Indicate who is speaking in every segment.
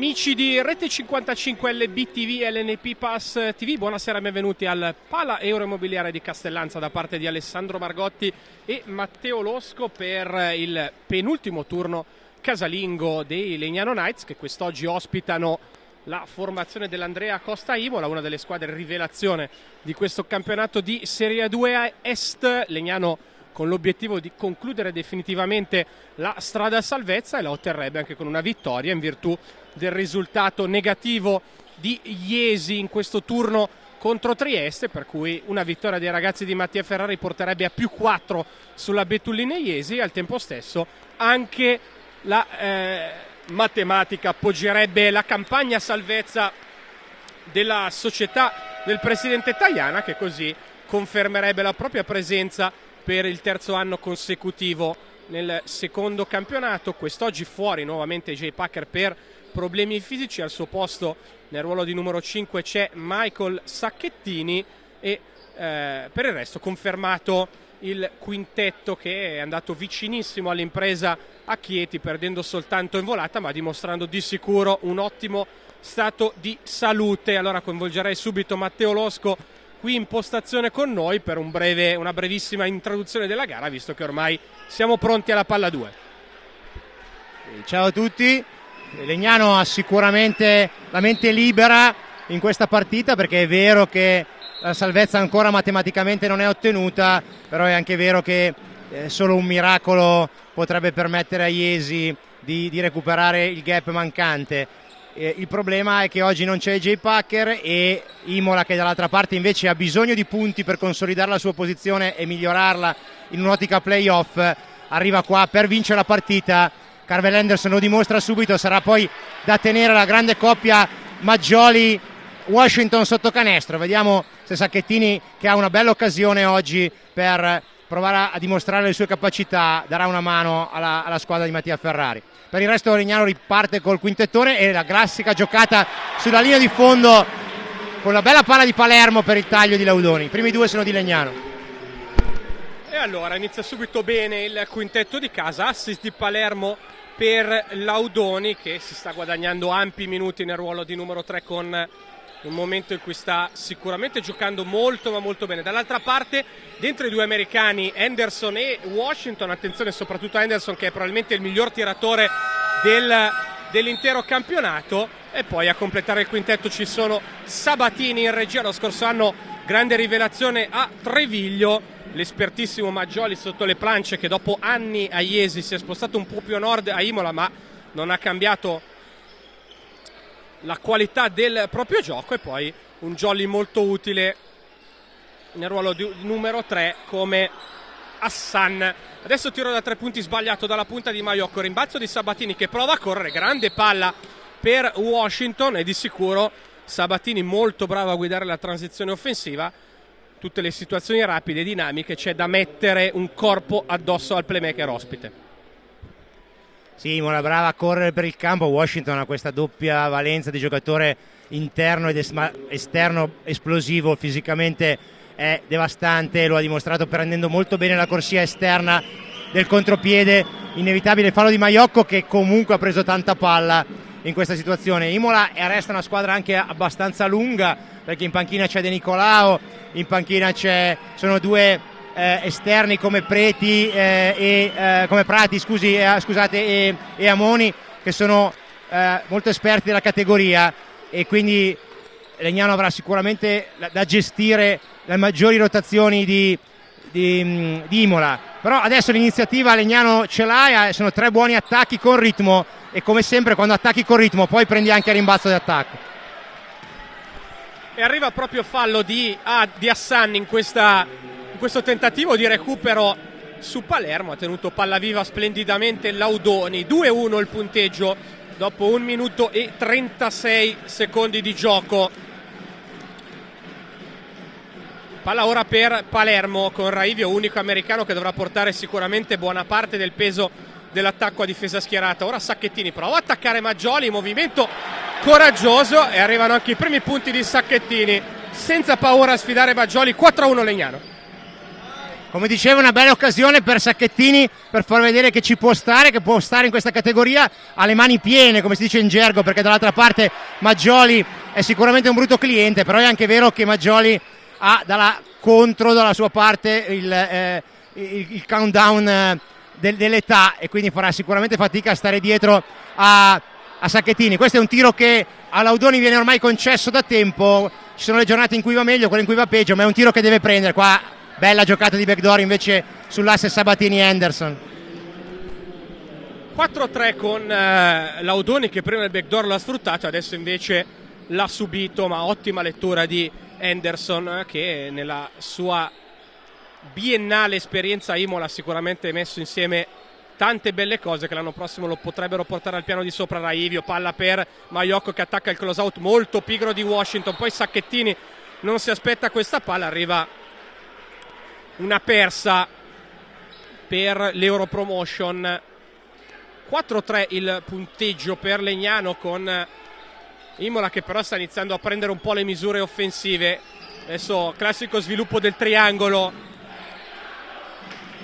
Speaker 1: Amici di Rete 55 LBTV e LNP Pass TV, buonasera e benvenuti al Pala Euro Immobiliare di Castellanza da parte di Alessandro Margotti e Matteo Losco per il penultimo turno casalingo dei Legnano Knights, che quest'oggi ospitano la formazione dell'Andrea Costa Imola, una delle squadre rivelazione di questo campionato di Serie 2 Est. Legnano con l'obiettivo di concludere definitivamente la strada a salvezza, e la otterrebbe anche con una vittoria in virtù del risultato negativo di Iesi in questo turno contro Trieste, per cui una vittoria dei ragazzi di Mattia Ferrari porterebbe a +4 sulla Betullina Iesi, e al tempo stesso anche la matematica appoggerebbe la campagna salvezza della società del presidente Tajana, che così confermerebbe la propria presenza per il terzo anno consecutivo nel secondo campionato. Quest'oggi fuori nuovamente Jay Packer per problemi fisici, al suo posto nel ruolo di numero 5 c'è Michael Sacchettini, e per il resto confermato il quintetto, che è andato vicinissimo all'impresa a Chieti, perdendo soltanto in volata ma dimostrando di sicuro un ottimo stato di salute. Allora coinvolgerei subito Matteo Losco qui in postazione con noi per una brevissima introduzione della gara, visto che ormai siamo pronti alla palla 2.
Speaker 2: Ciao a tutti. Legnano ha sicuramente la mente libera in questa partita, perché è vero che la salvezza ancora matematicamente non è ottenuta, però è anche vero che solo un miracolo potrebbe permettere a Iesi di recuperare il gap mancante. Il problema è che oggi non c'è Jay Packer, e Imola, che dall'altra parte invece ha bisogno di punti per consolidare la sua posizione e migliorarla in un'ottica playoff, arriva qua per vincere la partita. Carvel Henderson lo dimostra subito, sarà poi da tenere la grande coppia Maggioli-Washington sotto canestro. Vediamo se Sacchettini, che ha una bella occasione oggi per provare a dimostrare le sue capacità, darà una mano alla squadra di Mattia Ferrari. Per il resto Legnano riparte col quintettone, e la classica giocata sulla linea di fondo con la bella palla di Palermo per il taglio di Laudoni. I primi due sono di Legnano.
Speaker 1: E allora inizia subito bene il quintetto di casa, assist di Palermo per Laudoni, che si sta guadagnando ampi minuti nel ruolo di numero 3, con un momento in cui sta sicuramente giocando molto ma molto bene. Dall'altra parte, dentro i due americani Henderson e Washington, attenzione soprattutto a Henderson, che è probabilmente il miglior tiratore dell'intero campionato. E poi a completare il quintetto ci sono Sabatini in regia, lo scorso anno grande rivelazione a Treviglio, l'espertissimo Maggioli sotto le planche, che dopo anni a Iesi si è spostato un po' più a nord a Imola, ma non ha cambiato la qualità del proprio gioco. E poi un Jolly molto utile nel ruolo di numero 3 come Hassan. Adesso tiro da 3 punti sbagliato dalla punta di Maiocco, rimbalzo di Sabatini che prova a correre, grande palla per Washington, e di sicuro Sabatini molto bravo a guidare la transizione offensiva. Tutte le situazioni rapide e dinamiche, c'è da mettere un corpo addosso al playmaker ospite.
Speaker 2: Sì, Imola brava a correre per il campo. Washington ha questa doppia valenza di giocatore interno ed esterno esplosivo, fisicamente è devastante, lo ha dimostrato prendendo molto bene la corsia esterna del contropiede. Inevitabile fallo di Maiocco, che comunque ha preso tanta palla in questa situazione. Imola resta una squadra anche abbastanza lunga, perché in panchina c'è De Nicolao, in panchina sono due esterni come Prati e Amoni, che sono molto esperti della categoria, e quindi Legnano avrà sicuramente da gestire le maggiori rotazioni di Imola. Però adesso l'iniziativa Legnano ce l'ha, sono 3 buoni attacchi con ritmo, e come sempre quando attacchi con ritmo poi prendi anche il rimbalzo di attacco.
Speaker 1: E arriva proprio fallo di Hassan in questo tentativo di recupero su Palermo. Ha tenuto palla viva splendidamente Laudoni. 2-1 il punteggio dopo 1 minuto e 36 secondi di gioco. Palla ora per Palermo con Raivio, unico americano che dovrà portare sicuramente buona parte del peso dell'attacco a difesa schierata. Ora Sacchettini prova a attaccare Maggioli, movimento coraggioso, e arrivano anche i primi punti di Sacchettini senza paura a sfidare Maggioli. 4-1 Legnano.
Speaker 2: Come dicevo, una bella occasione per Sacchettini per far vedere che ci può stare, che può stare in questa categoria, ha le mani piene, come si dice in gergo, perché dall'altra parte Maggioli è sicuramente un brutto cliente, però è anche vero che Maggioli ha dalla sua parte il countdown dell'età, e quindi farà sicuramente fatica a stare dietro a Sacchettini. Questo è un tiro che a Laudoni viene ormai concesso da tempo, ci sono le giornate in cui va meglio, quelle in cui va peggio, ma è un tiro che deve prendere. Qua bella giocata di backdoor invece sull'asse Sabatini-Henderson.
Speaker 1: 4-3 con Laudoni, che prima il backdoor l'ha sfruttato, adesso invece l'ha subito, ma ottima lettura di Henderson, che nella sua biennale esperienza a Imola ha sicuramente messo insieme tante belle cose che l'anno prossimo lo potrebbero portare al piano di sopra. Raivio, palla per Majocco che attacca il close out molto pigro di Washington, poi Sacchettini non si aspetta questa palla, arriva una persa per l'Europromotion. 4-3 il punteggio per Legnano, con Imola che però sta iniziando a prendere un po' le misure offensive. Adesso classico sviluppo del triangolo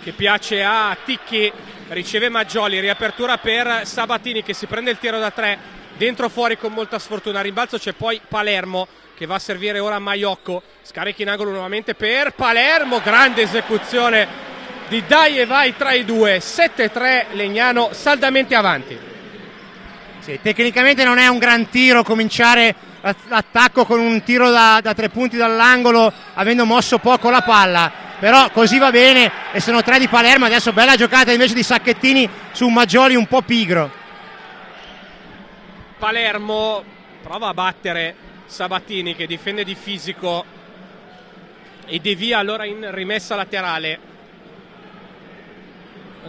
Speaker 1: che piace a Ticchi, riceve Maggioli, riapertura per Sabatini che si prende il tiro da 3, dentro fuori con molta sfortuna, rimbalzo c'è poi Palermo che va a servire ora Majocco, scarica in angolo nuovamente per Palermo, grande esecuzione di dai e vai tra i due. 7-3, Legnano saldamente avanti.
Speaker 2: Sì, tecnicamente non è un gran tiro cominciare l'attacco con un tiro da 3 punti dall'angolo avendo mosso poco la palla, però così va bene, e sono 3 di Palermo. Adesso bella giocata invece di Sacchettini su Maggioli un po' pigro.
Speaker 1: Palermo prova a battere Sabatini che difende di fisico e devia allora in rimessa laterale.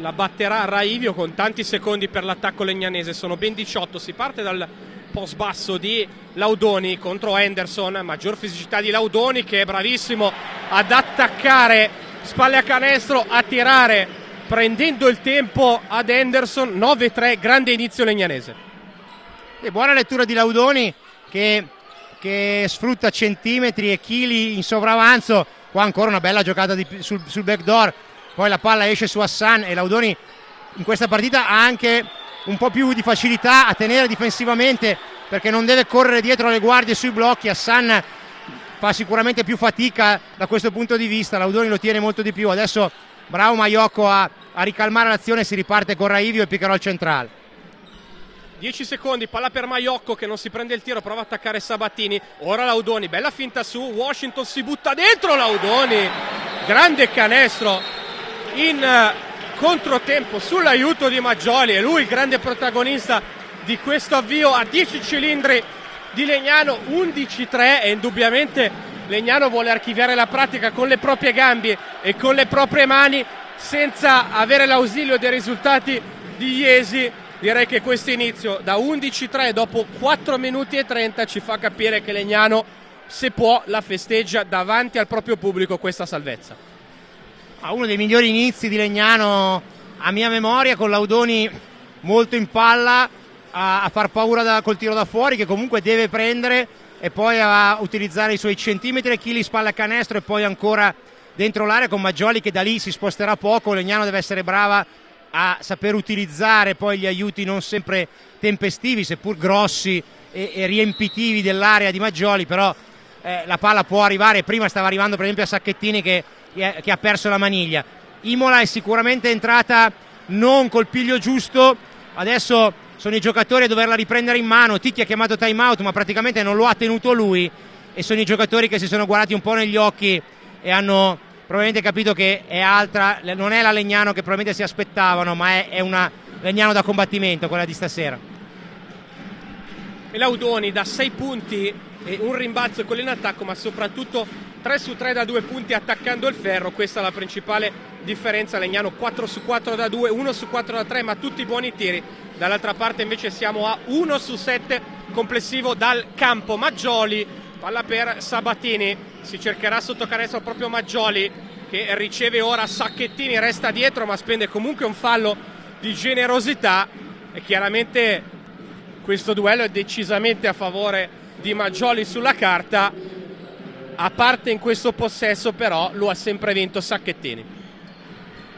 Speaker 1: La batterà Raivio con tanti secondi per l'attacco legnanese, sono ben 18. Si parte dal post basso di Laudoni contro Henderson, maggior fisicità di Laudoni che è bravissimo ad attaccare spalle a canestro, a tirare prendendo il tempo ad Henderson. 9-3, grande inizio legnanese.
Speaker 2: E buona lettura di Laudoni che sfrutta centimetri e chili in sovravanzo. Qua ancora una bella giocata sul backdoor, poi la palla esce su Hassan e Laudoni in questa partita ha anche un po' più di facilità a tenere difensivamente perché non deve correre dietro alle guardie sui blocchi. Hassan fa sicuramente più fatica da questo punto di vista, Laudoni lo tiene molto di più. Adesso bravo Majocco a ricalmare l'azione, si riparte con Raivio e pick and roll centrale.
Speaker 1: 10 secondi, palla per Majocco che non si prende il tiro, prova a attaccare Sabatini, ora Laudoni, bella finta su Washington, si butta dentro Laudoni, grande canestro in controtempo sull'aiuto di Maggioli, e lui il grande protagonista di questo avvio a 10 cilindri di Legnano. 11-3, e indubbiamente Legnano vuole archiviare la pratica con le proprie gambe e con le proprie mani senza avere l'ausilio dei risultati di Iesi. Direi che questo inizio da 11-3 dopo 4 minuti e 30 ci fa capire che Legnano, se può, la festeggia davanti al proprio pubblico questa salvezza.
Speaker 2: Uno dei migliori inizi di Legnano a mia memoria, con Laudoni molto in palla a far paura col tiro da fuori che comunque deve prendere, e poi a utilizzare i suoi centimetri e chili spalla a canestro, e poi ancora dentro l'area con Maggioli che da lì si sposterà poco. Legnano deve essere brava a saper utilizzare poi gli aiuti non sempre tempestivi, seppur grossi e riempitivi dell'area di Maggioli, però la palla può arrivare. Prima stava arrivando per esempio a Sacchettini che ha perso la maniglia. Imola è sicuramente entrata non col piglio giusto, adesso sono i giocatori a doverla riprendere in mano. Ticchi ha chiamato time out ma praticamente non lo ha tenuto lui, e sono i giocatori che si sono guardati un po' negli occhi e hanno probabilmente capito che è altra, non è la Legnano che probabilmente si aspettavano, ma è una Legnano da combattimento, quella di stasera.
Speaker 1: E Laudoni da 6 punti e un rimbalzo con l'attacco, ma soprattutto 3 su 3 da 2 punti attaccando il ferro. Questa è la principale differenza. Legnano 4 su 4 da 2, 1 su 4 da 3, ma tutti buoni tiri. Dall'altra parte invece siamo a 1 su 7 complessivo dal campo. Maggioli, palla per Sabatini, si cercherà sotto canestro proprio Maggioli che riceve ora Sacchettini, resta dietro ma spende comunque un fallo di generosità, e chiaramente questo duello è decisamente a favore di Maggioli sulla carta. A parte in questo possesso però lo ha sempre vinto Sacchettini.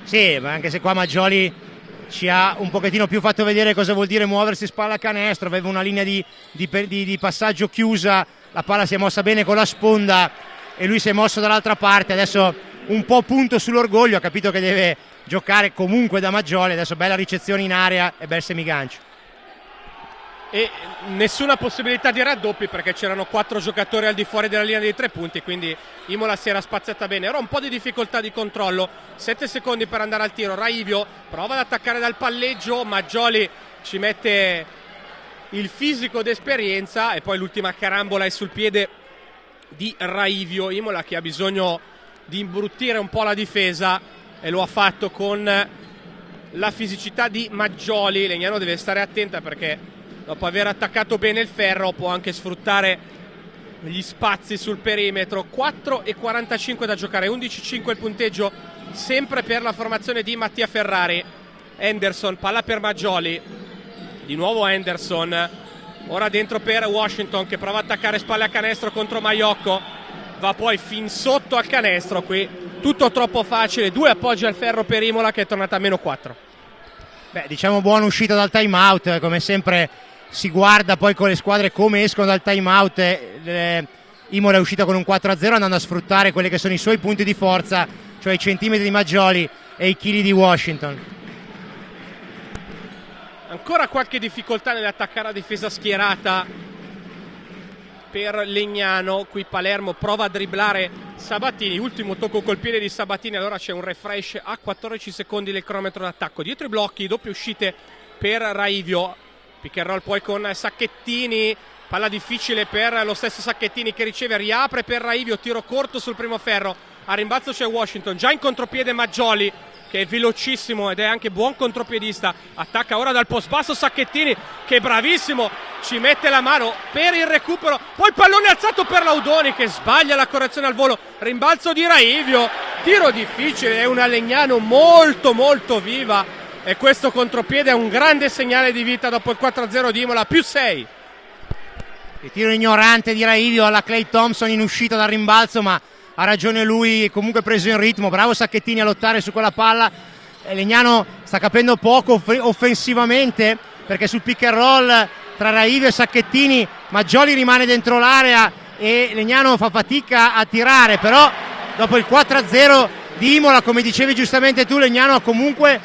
Speaker 2: Sì, ma anche se qua Maggioli ci ha un pochettino più fatto vedere cosa vuol dire muoversi spalla a canestro, aveva una linea di passaggio chiusa, la palla si è mossa bene con la sponda e lui si è mosso dall'altra parte, adesso un po' punto sull'orgoglio, ha capito che deve giocare comunque da Maggioli, adesso bella ricezione in area e bel semigancio.
Speaker 1: E nessuna possibilità di raddoppi perché c'erano 4 giocatori al di fuori della linea dei 3 punti, quindi Imola si era spaziata bene. Era un po' di difficoltà di controllo, 7 secondi per andare al tiro. Raivio prova ad attaccare dal palleggio, Maggioli ci mette il fisico d'esperienza e poi l'ultima carambola è sul piede di Raivio. Imola che ha bisogno di imbruttire un po' la difesa e lo ha fatto con la fisicità di Maggioli. Legnano deve stare attenta perché dopo aver attaccato bene il ferro può anche sfruttare gli spazi sul perimetro. 4:45 da giocare, 11:5 il punteggio sempre per la formazione di Mattia Ferrari. Henderson, palla per Maggioli, di nuovo Henderson, ora dentro per Washington che prova a attaccare spalle a canestro contro Maiocco, va poi fin sotto al canestro, qui tutto troppo facile, 2 appoggi al ferro per Imola che è tornata a -4.
Speaker 2: Beh, diciamo buona uscita dal time out, come sempre si guarda poi con le squadre come escono dal time out. Imola è uscita con un 4-0 andando a sfruttare quelli che sono i suoi punti di forza, cioè i centimetri di Maggioli e i chili di Washington.
Speaker 1: Ancora qualche difficoltà nell'attaccare la difesa schierata per Legnano. Qui Palermo prova a dribblare Sabatini, ultimo tocco col piede di Sabatini, allora c'è un refresh a 14 secondi del cronometro d'attacco. Dietro i blocchi, doppie uscite per Raivio, pick and roll poi con Sacchettini, palla difficile per lo stesso Sacchettini che riceve, riapre per Raivio, tiro corto sul primo ferro, a rimbalzo c'è Washington, già in contropiede Maggioli che è velocissimo ed è anche buon contropiedista, attacca ora dal post basso Sacchettini che è bravissimo, ci mette la mano per il recupero, poi il pallone alzato per Laudoni che sbaglia la correzione al volo, rimbalzo di Raivio, tiro difficile, è una Legnano molto molto viva e questo contropiede è un grande segnale di vita dopo il 4-0 di Imola, +6.
Speaker 2: Il tiro ignorante di Raivio alla Klay Thompson in uscita dal rimbalzo, ma ha ragione lui, comunque preso in ritmo, bravo Sacchettini a lottare su quella palla. Legnano sta capendo poco offensivamente perché sul pick and roll tra Raivio e Sacchettini Maggioli rimane dentro l'area e Legnano fa fatica a tirare, però dopo il 4-0 di Imola, come dicevi giustamente tu, Legnano ha comunque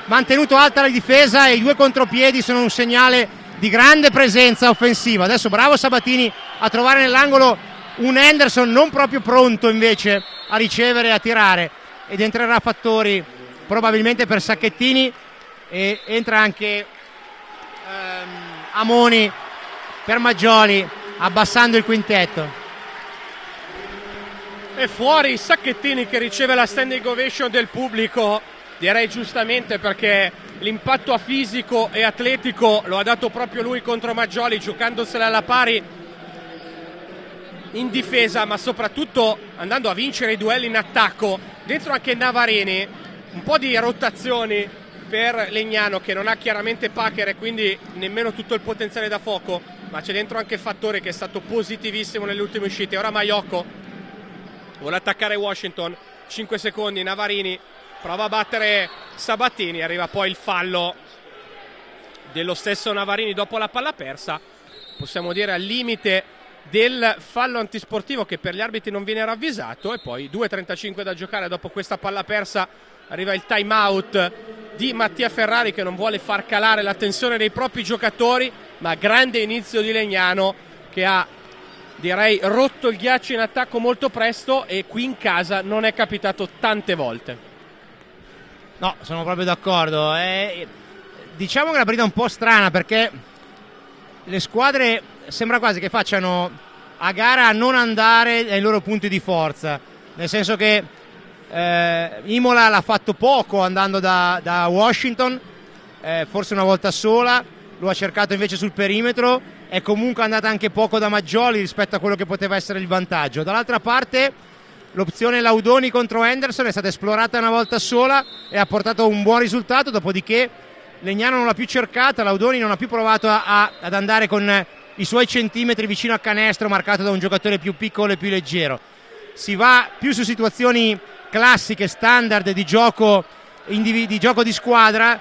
Speaker 2: mantenuto alta la difesa e i 2 contropiedi sono un segnale di grande presenza offensiva. Adesso bravo Sabatini a trovare nell'angolo un Henderson non proprio pronto invece a ricevere e a tirare, ed entrerà Fattori probabilmente per Sacchettini e entra anche Amoni per Maggioli abbassando il quintetto.
Speaker 1: E fuori Sacchettini che riceve la standing ovation del pubblico, direi giustamente perché l'impatto a fisico e atletico lo ha dato proprio lui contro Maggioli, giocandosela alla pari in difesa ma soprattutto andando a vincere i duelli in attacco. Dentro anche Navarini, un po' di rotazioni per Legnano che non ha chiaramente Packer e quindi nemmeno tutto il potenziale da fuoco, ma c'è dentro anche Fattori che è stato positivissimo nelle ultime uscite. Ora Maiocco vuole attaccare Washington, 5 secondi, Navarini prova a battere Sabatini, arriva poi il fallo dello stesso Navarini dopo la palla persa, possiamo dire al limite del fallo antisportivo che per gli arbitri non viene ravvisato. E poi 2:35 da giocare dopo questa palla persa, arriva il time out di Mattia Ferrari che non vuole far calare la tensione dei propri giocatori, ma grande inizio di Legnano che ha, direi, rotto il ghiaccio in attacco molto presto e qui in casa non è capitato tante volte.
Speaker 2: No, sono proprio d'accordo. Diciamo che è una partita un po' strana perché le squadre sembra quasi che facciano a gara a non andare ai loro punti di forza, nel senso che Imola l'ha fatto poco andando da Washington, forse una volta sola, lo ha cercato invece sul perimetro, è comunque andata anche poco da Maggioli rispetto a quello che poteva essere il vantaggio. Dall'altra parte l'opzione Laudoni contro Henderson è stata esplorata una volta sola e ha portato un buon risultato, dopodiché Legnano non l'ha più cercata, Laudoni non ha più provato ad andare con i suoi centimetri vicino al canestro marcato da un giocatore più piccolo e più leggero. Si va più su situazioni classiche, standard di gioco di gioco di squadra,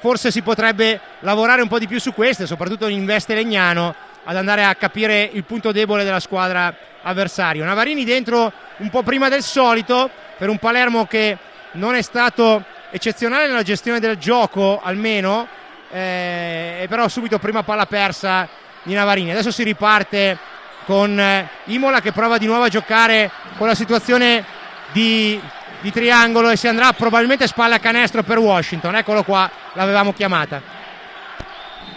Speaker 2: forse si potrebbe lavorare un po' di più su queste, soprattutto in veste Legnano, ad andare a capire il punto debole della squadra avversario. Navarini dentro un po' prima del solito per un Palermo che non è stato eccezionale nella gestione del gioco, almeno, e però subito prima palla persa di Navarini. Adesso si riparte con Imola che prova di nuovo a giocare con la situazione di triangolo e si andrà probabilmente spalla a canestro per Washington. Eccolo qua, l'avevamo chiamata.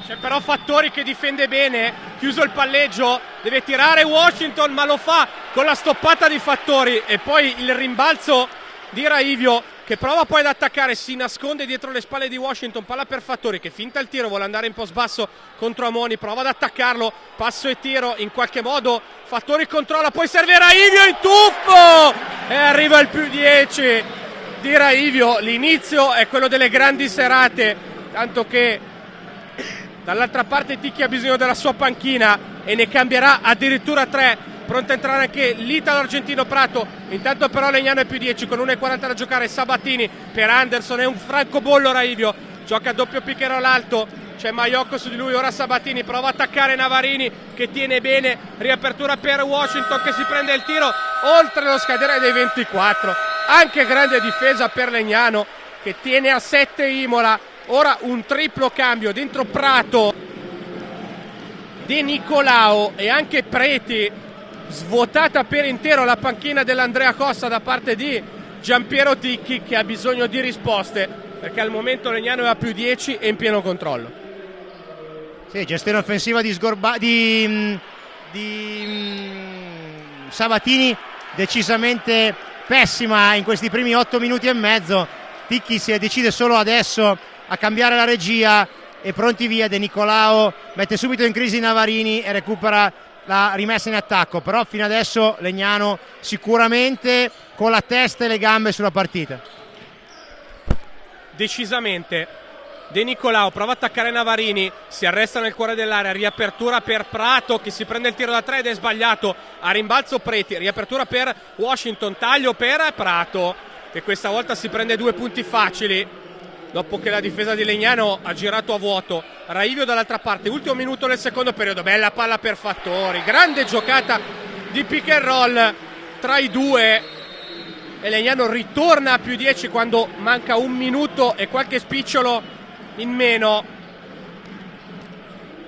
Speaker 1: C'è però Fattori che difende bene, chiuso il palleggio, deve tirare Washington ma lo fa con la stoppata di Fattori e poi il rimbalzo di Raivio che prova poi ad attaccare, si nasconde dietro le spalle di Washington, palla per Fattori che finta il tiro, vuole andare in post basso contro Amoni, prova ad attaccarlo, passo e tiro, in qualche modo Fattori controlla, poi serve Raivio in tuffo e arriva il +10 di Raivio. L'inizio è quello delle grandi serate, tanto che dall'altra parte Ticchi ha bisogno della sua panchina e ne cambierà addirittura 3. Pronto a entrare anche l'italo argentino Prato. Intanto però Legnano è +10 con 1,40 da giocare. Sabatini per Anderson, è un francobollo Raivio, gioca doppio picchero all'alto, c'è Maiocco su di lui, ora Sabatini prova a attaccare Navarini che tiene bene, riapertura per Washington che si prende il tiro oltre lo scadere dei 24. Anche grande difesa per Legnano che tiene a 7 Imola. Ora un triplo cambio dentro Prato, De Nicolao e anche Preti. Svuotata per intero la panchina dell'Andrea Costa da parte di Giampiero Ticchi che ha bisogno di risposte perché al momento Legnano è a +10 e in pieno controllo.
Speaker 2: Sì, gestione offensiva di Sabatini decisamente pessima in questi primi 8 minuti e mezzo. Ticchi si decide solo adesso a cambiare la regia e pronti via. De Nicolao mette subito in crisi Navarini e recupera la rimessa in attacco, però fino adesso Legnano sicuramente con la testa e le gambe sulla partita.
Speaker 1: Decisamente De Nicolao prova a attaccare Navarini, si arresta nel cuore dell'area, riapertura per Prato che si prende il tiro da 3 ed è sbagliato, a rimbalzo Preti, riapertura per Washington, taglio per Prato che questa volta si prende 2 punti facili dopo che la difesa di Legnano ha girato a vuoto. Raivio dall'altra parte, ultimo minuto del secondo periodo, bella palla per Fattori, grande giocata di pick and roll tra i due e Legnano ritorna a +10 quando manca 1 minuto e qualche spicciolo in meno.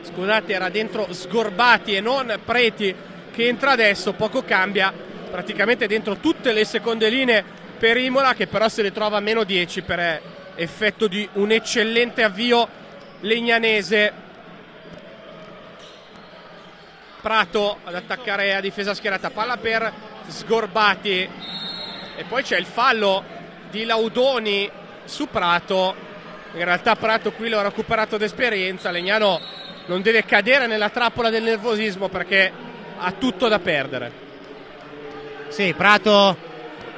Speaker 1: Scusate, era dentro Sgorbati e non Preti che entra adesso, poco cambia, praticamente dentro tutte le seconde linee per Imola che però se ne trova a -10 per effetto di un eccellente avvio legnanese. Prato ad attaccare a difesa schierata, palla per Sgorbati e poi c'è il fallo di Laudoni su Prato. In realtà Prato qui lo ha recuperato d'esperienza. Legnano non deve cadere nella trappola del nervosismo perché ha tutto da perdere.
Speaker 2: Sì, Prato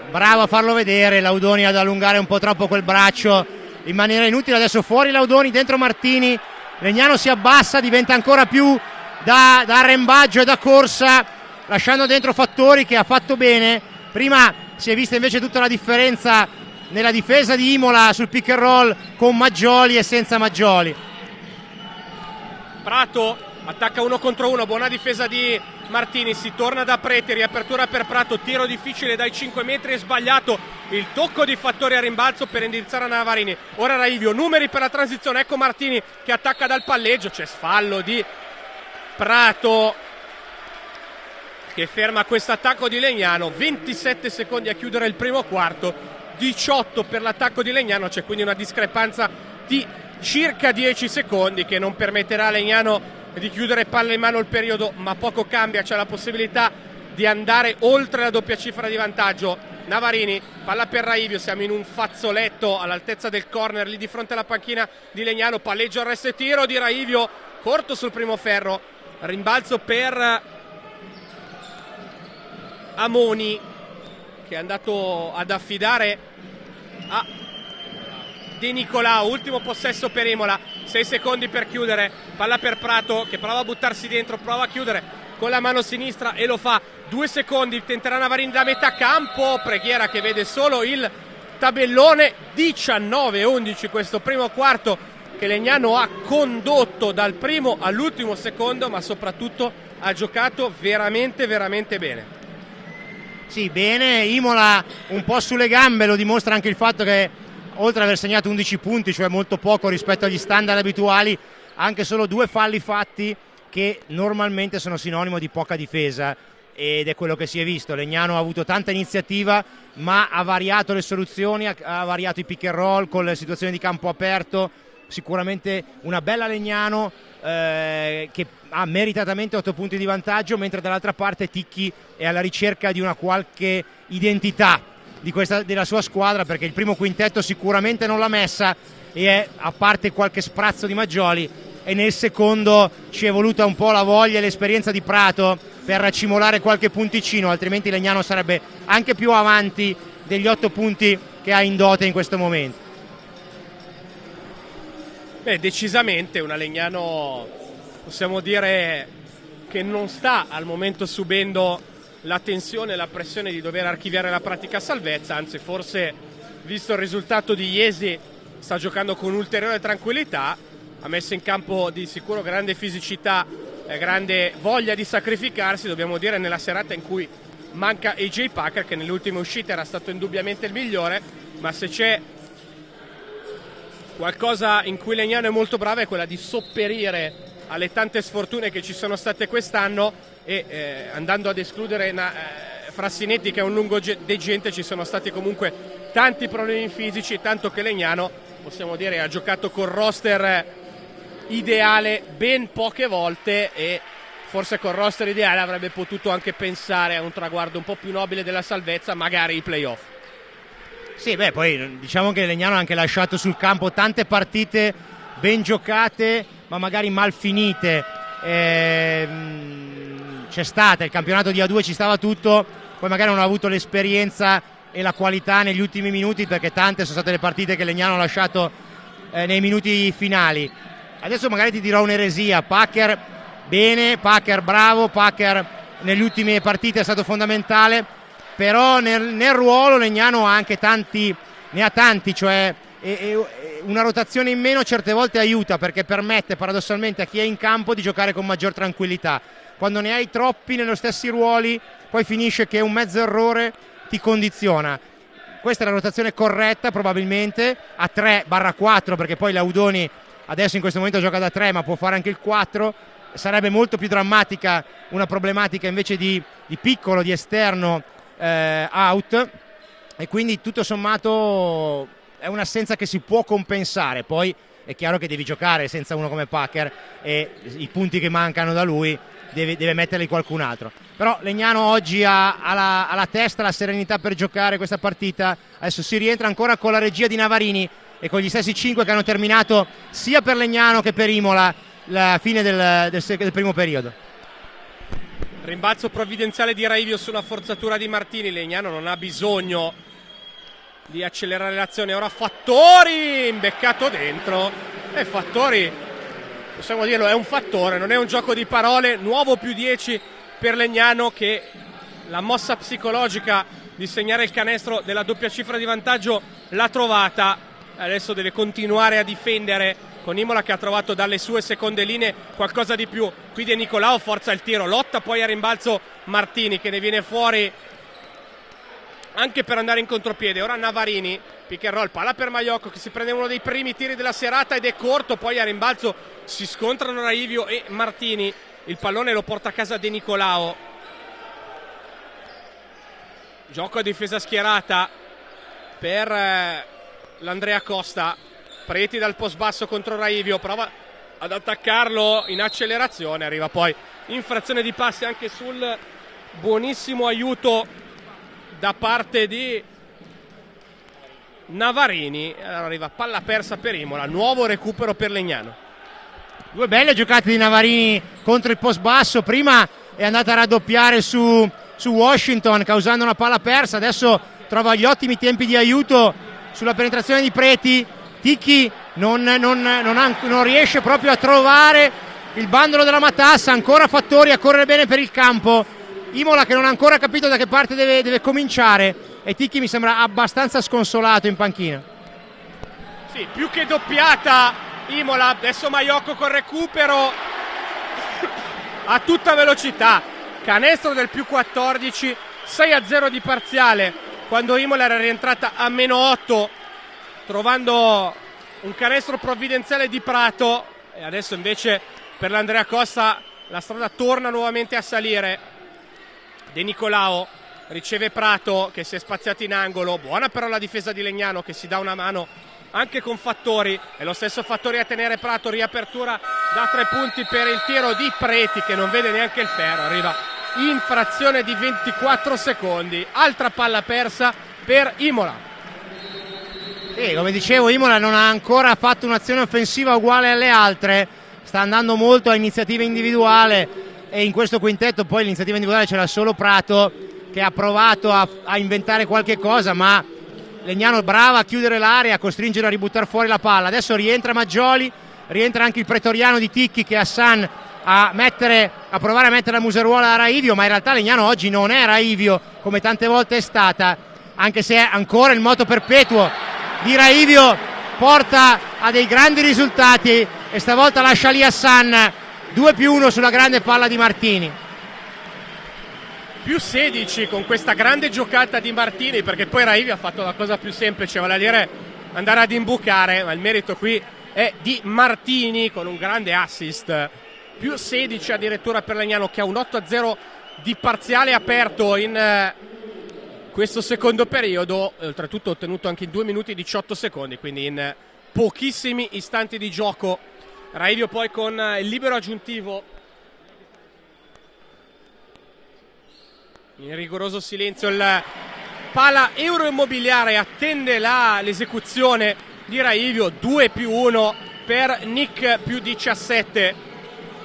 Speaker 2: bravo a farlo vedere, Laudoni ad allungare un po' troppo quel braccio in maniera inutile. Adesso fuori Laudoni, dentro Martini, Legnano si abbassa, diventa ancora più da arrembaggio e da corsa, lasciando dentro Fattori che ha fatto bene. Prima si è vista invece tutta la differenza nella difesa di Imola sul pick and roll con Maggioli e senza Maggioli.
Speaker 1: Prato attacca 1 contro 1, buona difesa di Martini, si torna da Preti, riapertura per Prato, tiro difficile dai 5 metri e sbagliato, il tocco di Fattori a rimbalzo per indirizzare a Navarini. Ora Raivio, numeri per la transizione, ecco Martini che attacca dal palleggio, c'è fallo di Prato che ferma questo attacco di Legnano. 27 secondi a chiudere il primo quarto, 18 per l'attacco di Legnano, c'è quindi una discrepanza di circa 10 secondi che non permetterà a Legnano di chiudere palla in mano il periodo, ma poco cambia, c'è la possibilità di andare oltre la doppia cifra di vantaggio. Navarini, palla per Raivio, siamo in un fazzoletto all'altezza del corner lì di fronte alla panchina di Legnano, palleggio, arresto e tiro di Raivio, corto sul primo ferro, rimbalzo per Amoni che è andato ad affidare a De Nicolao. Ultimo possesso per Imola, 6 secondi per chiudere, palla per Prato che prova a buttarsi dentro, prova a chiudere con la mano sinistra e lo fa. 2 secondi, tenterà Navarini da metà campo, preghiera che vede solo il tabellone. 19-11 questo primo quarto che Legnano ha condotto dal primo all'ultimo secondo, ma soprattutto ha giocato veramente veramente bene.
Speaker 2: Sì, bene, Imola un po' sulle gambe, lo dimostra anche il fatto che oltre ad aver segnato 11 punti, cioè molto poco rispetto agli standard abituali, anche solo 2 falli fatti che normalmente sono sinonimo di poca difesa, ed è quello che si è visto. Legnano ha avuto tanta iniziativa, ma ha variato le soluzioni, ha variato i pick and roll con le situazioni di campo aperto. Sicuramente una bella Legnano che ha meritatamente 8 punti di vantaggio, mentre dall'altra parte Ticchi è alla ricerca di una qualche identità della sua squadra, perché il primo quintetto sicuramente non l'ha messa, e è, a parte qualche sprazzo di Maggioli, e nel secondo ci è voluta un po' la voglia e l'esperienza di Prato per racimolare qualche punticino, altrimenti Legnano sarebbe anche più avanti degli 8 punti che ha in dote in questo momento.
Speaker 1: Beh, decisamente una Legnano, possiamo dire, che non sta al momento subendo la tensione e la pressione di dover archiviare la pratica salvezza, anzi forse, visto il risultato di Iesi, sta giocando con ulteriore tranquillità. Ha messo in campo di sicuro grande fisicità, grande voglia di sacrificarsi, dobbiamo dire, nella serata in cui manca AJ Packer, che nelle ultime uscite era stato indubbiamente il migliore, ma se c'è qualcosa in cui Legnano è molto brava è quella di sopperire alle tante sfortune che ci sono state quest'anno, e andando ad escludere Frassinetti, che è un lungo degente, ci sono stati comunque tanti problemi fisici, tanto che Legnano, possiamo dire, ha giocato col roster ideale ben poche volte, e forse col roster ideale avrebbe potuto anche pensare a un traguardo un po' più nobile della salvezza, magari i playoff.
Speaker 2: Sì, beh, poi diciamo che Legnano ha anche lasciato sul campo tante partite ben giocate, ma magari mal finite. C'è stata, il campionato di A2 ci stava tutto, poi magari non ha avuto l'esperienza e la qualità negli ultimi minuti, perché tante sono state le partite che Legnano ha lasciato nei minuti finali. Adesso magari ti dirò un'eresia. Packer bene, Packer bravo, Packer nelle ultime partite è stato fondamentale, però nel ruolo Legnano ha anche tanti, cioè una rotazione in meno certe volte aiuta, perché permette paradossalmente a chi è in campo di giocare con maggior tranquillità. Quando ne hai troppi nello stessi ruoli, poi finisce che un mezzo errore ti condiziona. Questa è la rotazione corretta probabilmente, a 3/4, perché poi Laudoni adesso in questo momento gioca da 3, ma può fare anche il 4. Sarebbe molto più drammatica una problematica invece di piccolo, di esterno out, e quindi tutto sommato è un'assenza che si può compensare. Poi è chiaro che devi giocare senza uno come Packer, e i punti che mancano da lui deve metterli qualcun altro. Però Legnano oggi ha la testa, la serenità per giocare questa partita. Adesso si rientra ancora con la regia di Navarini e con gli stessi 5 che hanno terminato sia per Legnano che per Imola la fine del primo periodo.
Speaker 1: Rimbalzo provvidenziale di Raivio sulla forzatura di Martini. Legnano non ha bisogno di accelerare l'azione. Ora Fattori, imbeccato dentro, e Fattori, possiamo dirlo, è un fattore, non è un gioco di parole. Nuovo +10 per Legnano, che la mossa psicologica di segnare il canestro della doppia cifra di vantaggio l'ha trovata. Adesso deve continuare a difendere con Imola, che ha trovato dalle sue seconde linee qualcosa di più. Qui De Nicolao forza il tiro, lotta poi a rimbalzo Martini, che ne viene fuori anche per andare in contropiede. Ora Navarini, pick and roll, palla per Maiocco, che si prende uno dei primi tiri della serata ed è corto. Poi a rimbalzo si scontrano Raivio e Martini, il pallone lo porta a casa De Nicolao. Gioco a difesa schierata per l'Andrea Costa. Preti dal post basso contro Raivio, prova ad attaccarlo in accelerazione, arriva poi infrazione di passi anche sul buonissimo aiuto da parte di Navarini. Allora arriva palla persa per Imola, nuovo recupero per Legnano.
Speaker 2: Due belle giocate di Navarini contro il post basso. Prima è andata a raddoppiare su Washington causando una palla persa, adesso trova gli ottimi tempi di aiuto sulla penetrazione di Preti. Ticchi non riesce proprio a trovare il bandolo della matassa. Ancora Fattori a correre bene per il campo. Imola che non ha ancora capito da che parte deve cominciare. e Ticchi mi sembra abbastanza sconsolato in panchina.
Speaker 1: Sì, più che doppiata Imola, adesso Maiocco col recupero a tutta velocità, canestro del più 14, 6-0 di parziale quando Imola era rientrata a -8 trovando un canestro provvidenziale di Prato, e adesso invece per l'Andrea Costa la strada torna nuovamente a salire. De Nicolao riceve Prato che si è spaziato in angolo, buona però la difesa di Legnano che si dà una mano anche con Fattori, e lo stesso Fattori a tenere Prato, riapertura da 3 punti per il tiro di Preti che non vede neanche il ferro, arriva in frazione di 24 secondi, altra palla persa per Imola.
Speaker 2: Come dicevo, Imola non ha ancora fatto un'azione offensiva uguale alle altre, sta andando molto a iniziativa individuale, e in questo quintetto poi l'iniziativa individuale c'era solo Prato che ha provato a inventare qualche cosa, ma Legnano brava a chiudere l'area, a costringere a ributtare fuori la palla. Adesso rientra Maggioli, rientra anche il pretoriano di Ticchi che è Hassan a provare a mettere la museruola a Raivio, ma in realtà Legnano oggi non è Raivio come tante volte è stata, anche se è ancora il moto perpetuo di Raivio porta a dei grandi risultati, e stavolta lascia lì Hassan, 2+1 sulla grande palla di Martini.
Speaker 1: Più 16 con questa grande giocata di Martini, perché poi Raivio ha fatto la cosa più semplice, vale a dire andare ad imbucare, ma il merito qui è di Martini con un grande assist. Più 16 addirittura per Legnano che ha un 8-0 di parziale aperto in questo secondo periodo, oltretutto ottenuto anche in 2 minuti e 18 secondi, quindi in pochissimi istanti di gioco. Raivio poi con il libero aggiuntivo in rigoroso silenzio. Il Pala Euroimmobiliare attende l'esecuzione di Raivio, 2+1 per Nick più 17.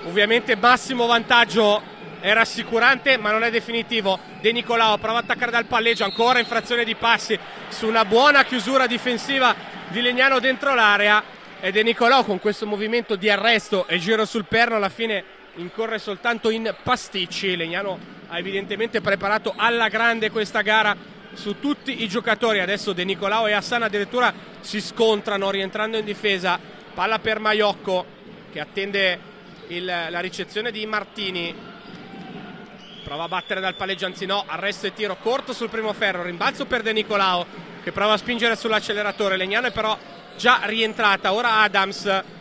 Speaker 1: Ovviamente massimo vantaggio è rassicurante ma non è definitivo. De Nicolao prova ad attaccare dal palleggio, ancora infrazione di passi su una buona chiusura difensiva di Legnano dentro l'area, e De Nicolao con questo movimento di arresto e giro sul perno alla fine incorre soltanto in pasticci. Legnano ha evidentemente preparato alla grande questa gara su tutti i giocatori. Adesso De Nicolao e Hassan addirittura si scontrano rientrando in difesa. Palla per Maiocco che attende la ricezione di Martini, prova a battere dal palleggio, anzi no, arresto e tiro corto sul primo ferro, rimbalzo per De Nicolao che prova a spingere sull'acceleratore. Legnano è però già rientrata, ora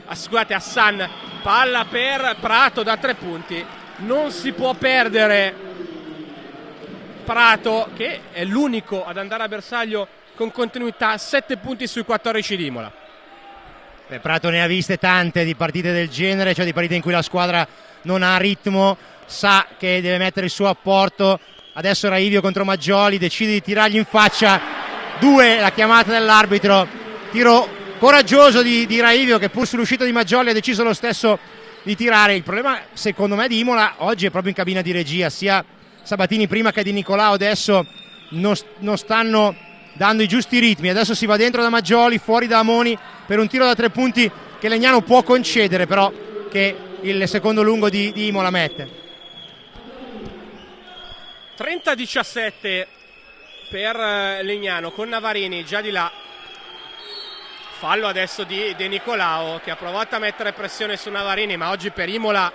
Speaker 1: Hassan, palla per Prato da 3 punti, non si può perdere Prato che è l'unico ad andare a bersaglio con continuità, 7 punti sui 14 di Imola.
Speaker 2: Prato ne ha viste tante di partite del genere, cioè di partite in cui la squadra non ha ritmo, sa che deve mettere il suo apporto. Adesso Raivio contro Maggioli decide di tirargli in faccia, 2 la chiamata dell'arbitro, tiro coraggioso di Raivio che pur sull'uscita di Maggioli ha deciso lo stesso di tirare. Il problema secondo me di Imola oggi è proprio in cabina di regia, sia Sabatini prima che Di Nicolao adesso non stanno dando i giusti ritmi. Adesso si va dentro da Maggioli, fuori da Amoni per un tiro da 3 punti che Legnano può concedere, però che il secondo lungo di Imola mette.
Speaker 1: 30-17 per Legnano con Navarini già di là. Fallo adesso di De Nicolao che ha provato a mettere pressione su Navarini, ma oggi per Imola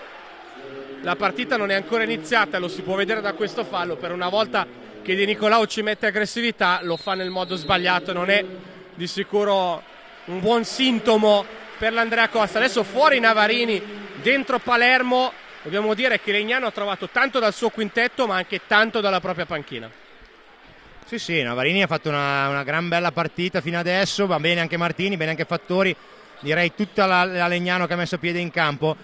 Speaker 1: la partita non è ancora iniziata, lo si può vedere da questo fallo. Per una volta che De Nicolao ci mette aggressività lo fa nel modo sbagliato, non è di sicuro un buon sintomo per l'Andrea Costa. Adesso fuori Navarini, dentro Palermo. Dobbiamo dire che Legnano ha trovato tanto dal suo quintetto ma anche tanto dalla propria panchina.
Speaker 2: Sì, Navarini ha fatto una gran bella partita fino adesso, va bene anche Martini, bene anche Fattori, direi tutta la Legnano che ha messo piede in campo.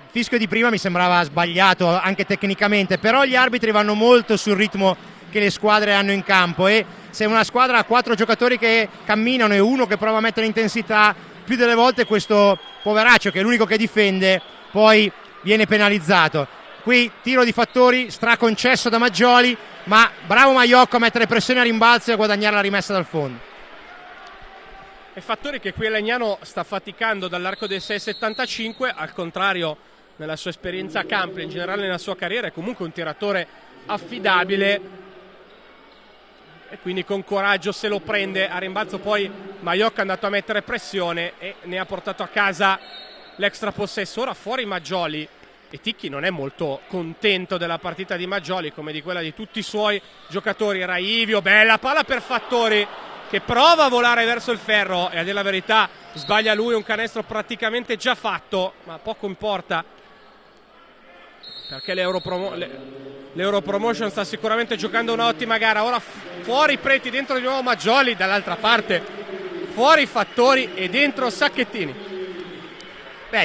Speaker 2: Fischio di prima mi sembrava sbagliato anche tecnicamente, però gli arbitri vanno molto sul ritmo che le squadre hanno in campo, e se una squadra ha 4 giocatori che camminano e uno che prova a mettere intensità, più delle volte questo poveraccio che è l'unico che difende poi viene penalizzato. Qui tiro di Fattori straconcesso da Maggioli, ma bravo Maiocco a mettere pressione a rimbalzo e a guadagnare la rimessa dal fondo.
Speaker 1: E Fattori che qui a Legnano sta faticando dall'arco del 6,75, al contrario nella sua esperienza a campo, in generale nella sua carriera è comunque un tiratore affidabile. e quindi con coraggio se lo prende a rimbalzo. Poi Maiocco è andato a mettere pressione e ne ha portato a casa l'extra possesso. Ora fuori Maggioli, e Ticchi non è molto contento della partita di Maggioli come di quella di tutti i suoi giocatori. Raivio, bella palla per Fattori che prova a volare verso il ferro e a dire la verità sbaglia lui, un canestro praticamente già fatto, ma poco importa perché l'Europromotion sta sicuramente giocando un'ottima gara. Ora fuori Preti, dentro di nuovo Maggioli, dall'altra parte fuori Fattori e dentro Sacchettini.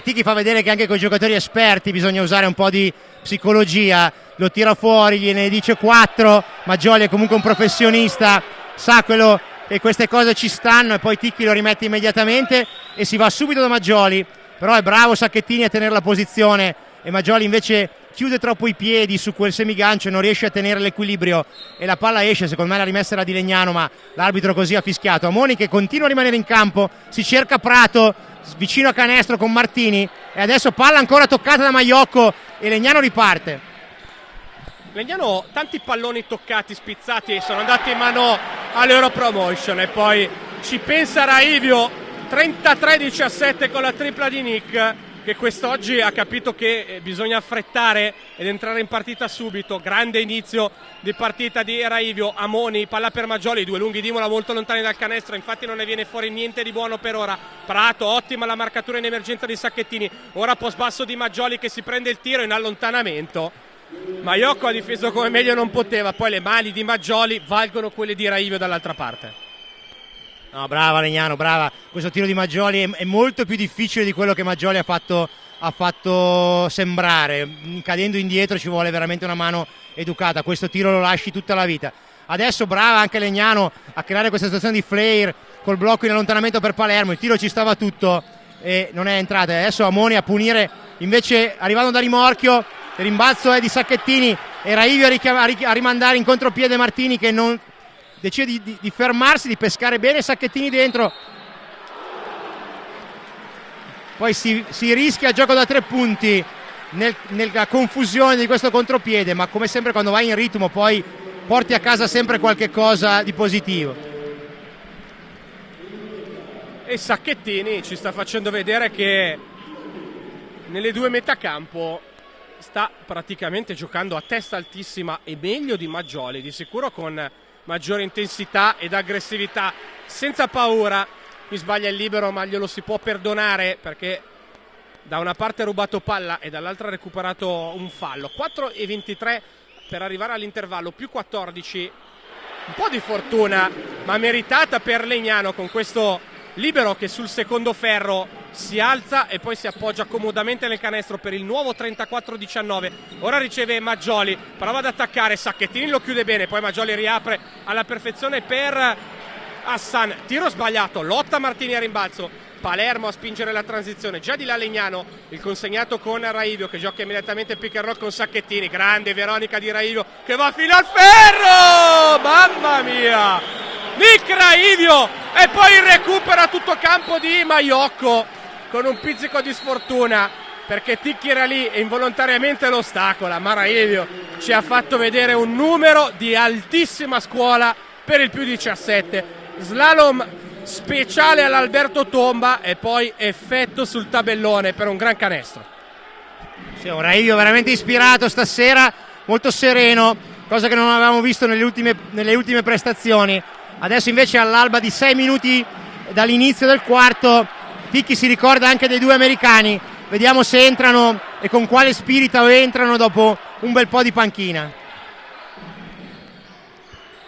Speaker 2: Ticchi fa vedere che anche con i giocatori esperti bisogna usare un po' di psicologia, lo tira fuori, gliene dice 4, Maggioli è comunque un professionista, sa quello che queste cose ci stanno, e poi Ticchi lo rimette immediatamente e si va subito da Maggioli, però è bravo Sacchettini a tenere la posizione e Maggioli invece chiude troppo i piedi su quel semigancio e non riesce a tenere l'equilibrio e la palla esce. Secondo me la rimessa era di Legnano, ma l'arbitro così ha fischiato. Amoni che continua a rimanere in campo, si cerca Prato vicino a canestro con Martini e adesso palla ancora toccata da Maiocco e Legnano riparte.
Speaker 1: Legnano tanti palloni toccati, spizzati, sono andati in mano all'Europromotion e poi ci pensa Raivio, 33-17 con la tripla di Nick, che quest'oggi ha capito che bisogna affrettare ed entrare in partita subito. Grande inizio di partita di Raivio. Amoni, palla per Maggioli, due lunghi di Imola molto lontani dal canestro, infatti non ne viene fuori niente di buono per ora. Prato, ottima la marcatura in emergenza di Sacchettini, ora post basso di Maggioli che si prende il tiro in allontanamento. Maiocco ha difeso come meglio non poteva, poi le mani di Maggioli valgono quelle di Raivio dall'altra parte.
Speaker 2: No, brava Legnano, brava. Questo tiro di Maggioli è molto più difficile di quello che Maggioli ha fatto sembrare. Cadendo indietro ci vuole veramente una mano educata. Questo tiro lo lasci tutta la vita. Adesso brava anche Legnano a creare questa situazione di flare col blocco in allontanamento per Palermo. Il tiro ci stava tutto e non è entrata. Adesso Amoni a punire, invece arrivando da rimorchio. Il rimbalzo è di Sacchettini e Raivio a rimandare in contropiede Martini che non decide di fermarsi, di pescare bene Sacchettini dentro. Poi si rischia il gioco da 3 punti nella confusione di questo contropiede, ma come sempre quando vai in ritmo poi porti a casa sempre qualche cosa di positivo.
Speaker 1: E Sacchettini ci sta facendo vedere che nelle due metacampo sta praticamente giocando a testa altissima e meglio di Maggioli, di sicuro con maggiore intensità ed aggressività, senza paura. Qui sbaglia il libero ma glielo si può perdonare perché da una parte ha rubato palla e dall'altra ha recuperato un fallo. 4:23 per arrivare all'intervallo, più 14, un po' di fortuna ma meritata per Legnano con questo libero che sul secondo ferro si alza e poi si appoggia comodamente nel canestro per il nuovo 34-19. Ora riceve Maggioli, prova ad attaccare, Sacchettini lo chiude bene, poi Maggioli riapre alla perfezione per Hassan, tiro sbagliato, lotta Martini a rimbalzo, Palermo a spingere la transizione, già di là Legnano, il consegnato con Raivio che gioca immediatamente pick and roll con Sacchettini, grande Veronica di Raivio che va fino al ferro, mamma mia, Nick Raivio, e poi il recupero a tutto campo di Maiocco con un pizzico di sfortuna perché Ticchi era lì e involontariamente lo ostacola, ma Raivio ci ha fatto vedere un numero di altissima scuola per il più 17, slalom speciale all'Alberto Tomba e poi effetto sul tabellone per un gran canestro.
Speaker 2: Sì, un Raivio veramente ispirato stasera, molto sereno, cosa che non avevamo visto nelle ultime prestazioni. Adesso invece all'alba di 6 minuti dall'inizio del quarto Ticchi si ricorda anche dei due americani, vediamo se entrano e con quale spirito entrano dopo un bel po' di panchina.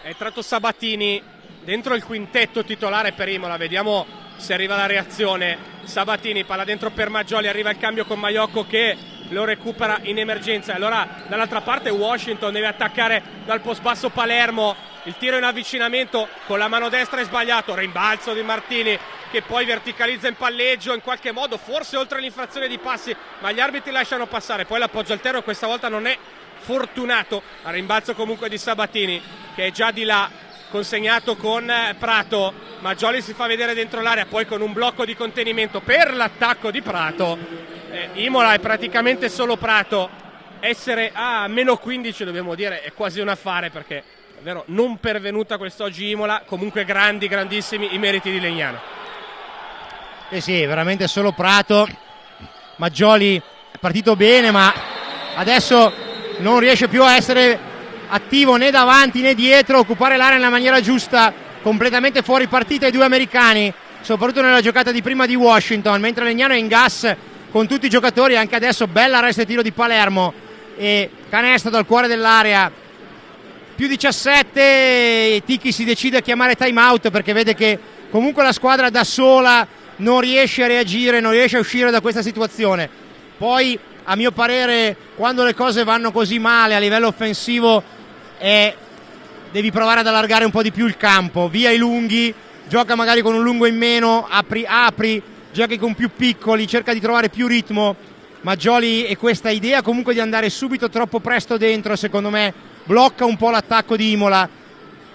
Speaker 1: È entrato Sabatini dentro il quintetto titolare per Imola, vediamo se arriva la reazione. Sabatini, palla dentro per Maggioli, arriva il cambio con Maiocco che lo recupera in emergenza. Allora dall'altra parte Washington deve attaccare dal post basso Palermo, il tiro in avvicinamento con la mano destra è sbagliato, rimbalzo di Martini che poi verticalizza in palleggio in qualche modo, forse oltre l'infrazione di passi, ma gli arbitri lasciano passare, poi l'appoggio altero e questa volta non è fortunato, a rimbalzo comunque di Sabatini che è già di là, consegnato con Prato, Maggioli si fa vedere dentro l'area, poi con un blocco di contenimento per l'attacco di Prato. Imola è praticamente solo Prato, essere a meno 15 dobbiamo dire è quasi un affare perché davvero non pervenuta quest'oggi Imola, comunque grandissimi i meriti di Legnano.
Speaker 2: Sì, veramente solo Prato. Maggioli è partito bene, ma adesso non riesce più a essere attivo né davanti né dietro, occupare l'area nella maniera giusta, completamente fuori partita i due americani, soprattutto nella giocata di prima di Washington, mentre Legnano è in gas con tutti i giocatori. Anche adesso bella resta e tiro di Palermo e canestro dal cuore dell'area, più 17. Ticchi si decide a chiamare time out perché vede che comunque la squadra da sola non riesce a reagire, non riesce a uscire da questa situazione. Poi a mio parere quando le cose vanno così male a livello offensivo devi provare ad allargare un po' di più il campo, via i lunghi, gioca magari con un lungo in meno, apri, giochi con più piccoli, cerca di trovare più ritmo. Maggioli e questa idea comunque di andare subito troppo presto dentro, secondo me blocca un po' l'attacco di Imola.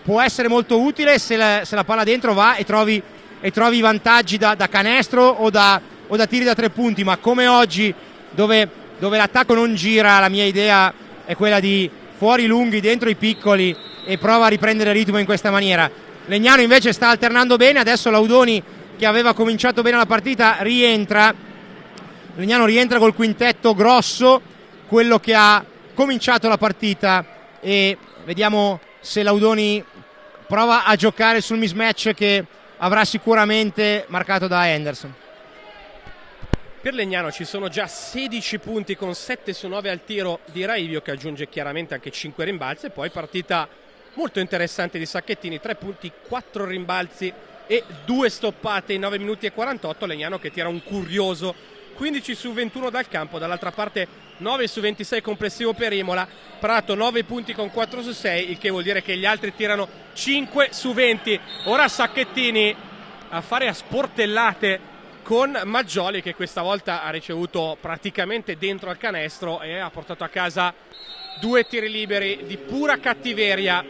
Speaker 2: Può essere molto utile se la palla dentro va e trovi i vantaggi da canestro o da tiri da 3 punti, ma come oggi dove l'attacco non gira, la mia idea è quella di fuori lunghi, dentro i piccoli e prova a riprendere ritmo in questa maniera. Legnano invece sta alternando bene, adesso Laudoni che aveva cominciato bene la partita rientra. Legnano rientra col quintetto grosso, quello che ha cominciato la partita, e vediamo se Laudoni prova a giocare sul mismatch che avrà sicuramente marcato da Henderson.
Speaker 1: Per Legnano ci sono già 16 punti con 7 su 9 al tiro di Raivio, che aggiunge chiaramente anche 5 rimbalzi, e poi partita molto interessante di Sacchettini, 3 punti, 4 rimbalzi e 2 stoppate in 9 minuti e 48. Legnano che tira un curioso 15 su 21 dal campo, dall'altra parte 9 su 26 complessivo per Imola. Prato 9 punti con 4 su 6, il che vuol dire che gli altri tirano 5 su 20. Ora Sacchettini a fare a sportellate con Maggioli, che questa volta ha ricevuto praticamente dentro al canestro e ha portato a casa 2 tiri liberi di pura cattiveria.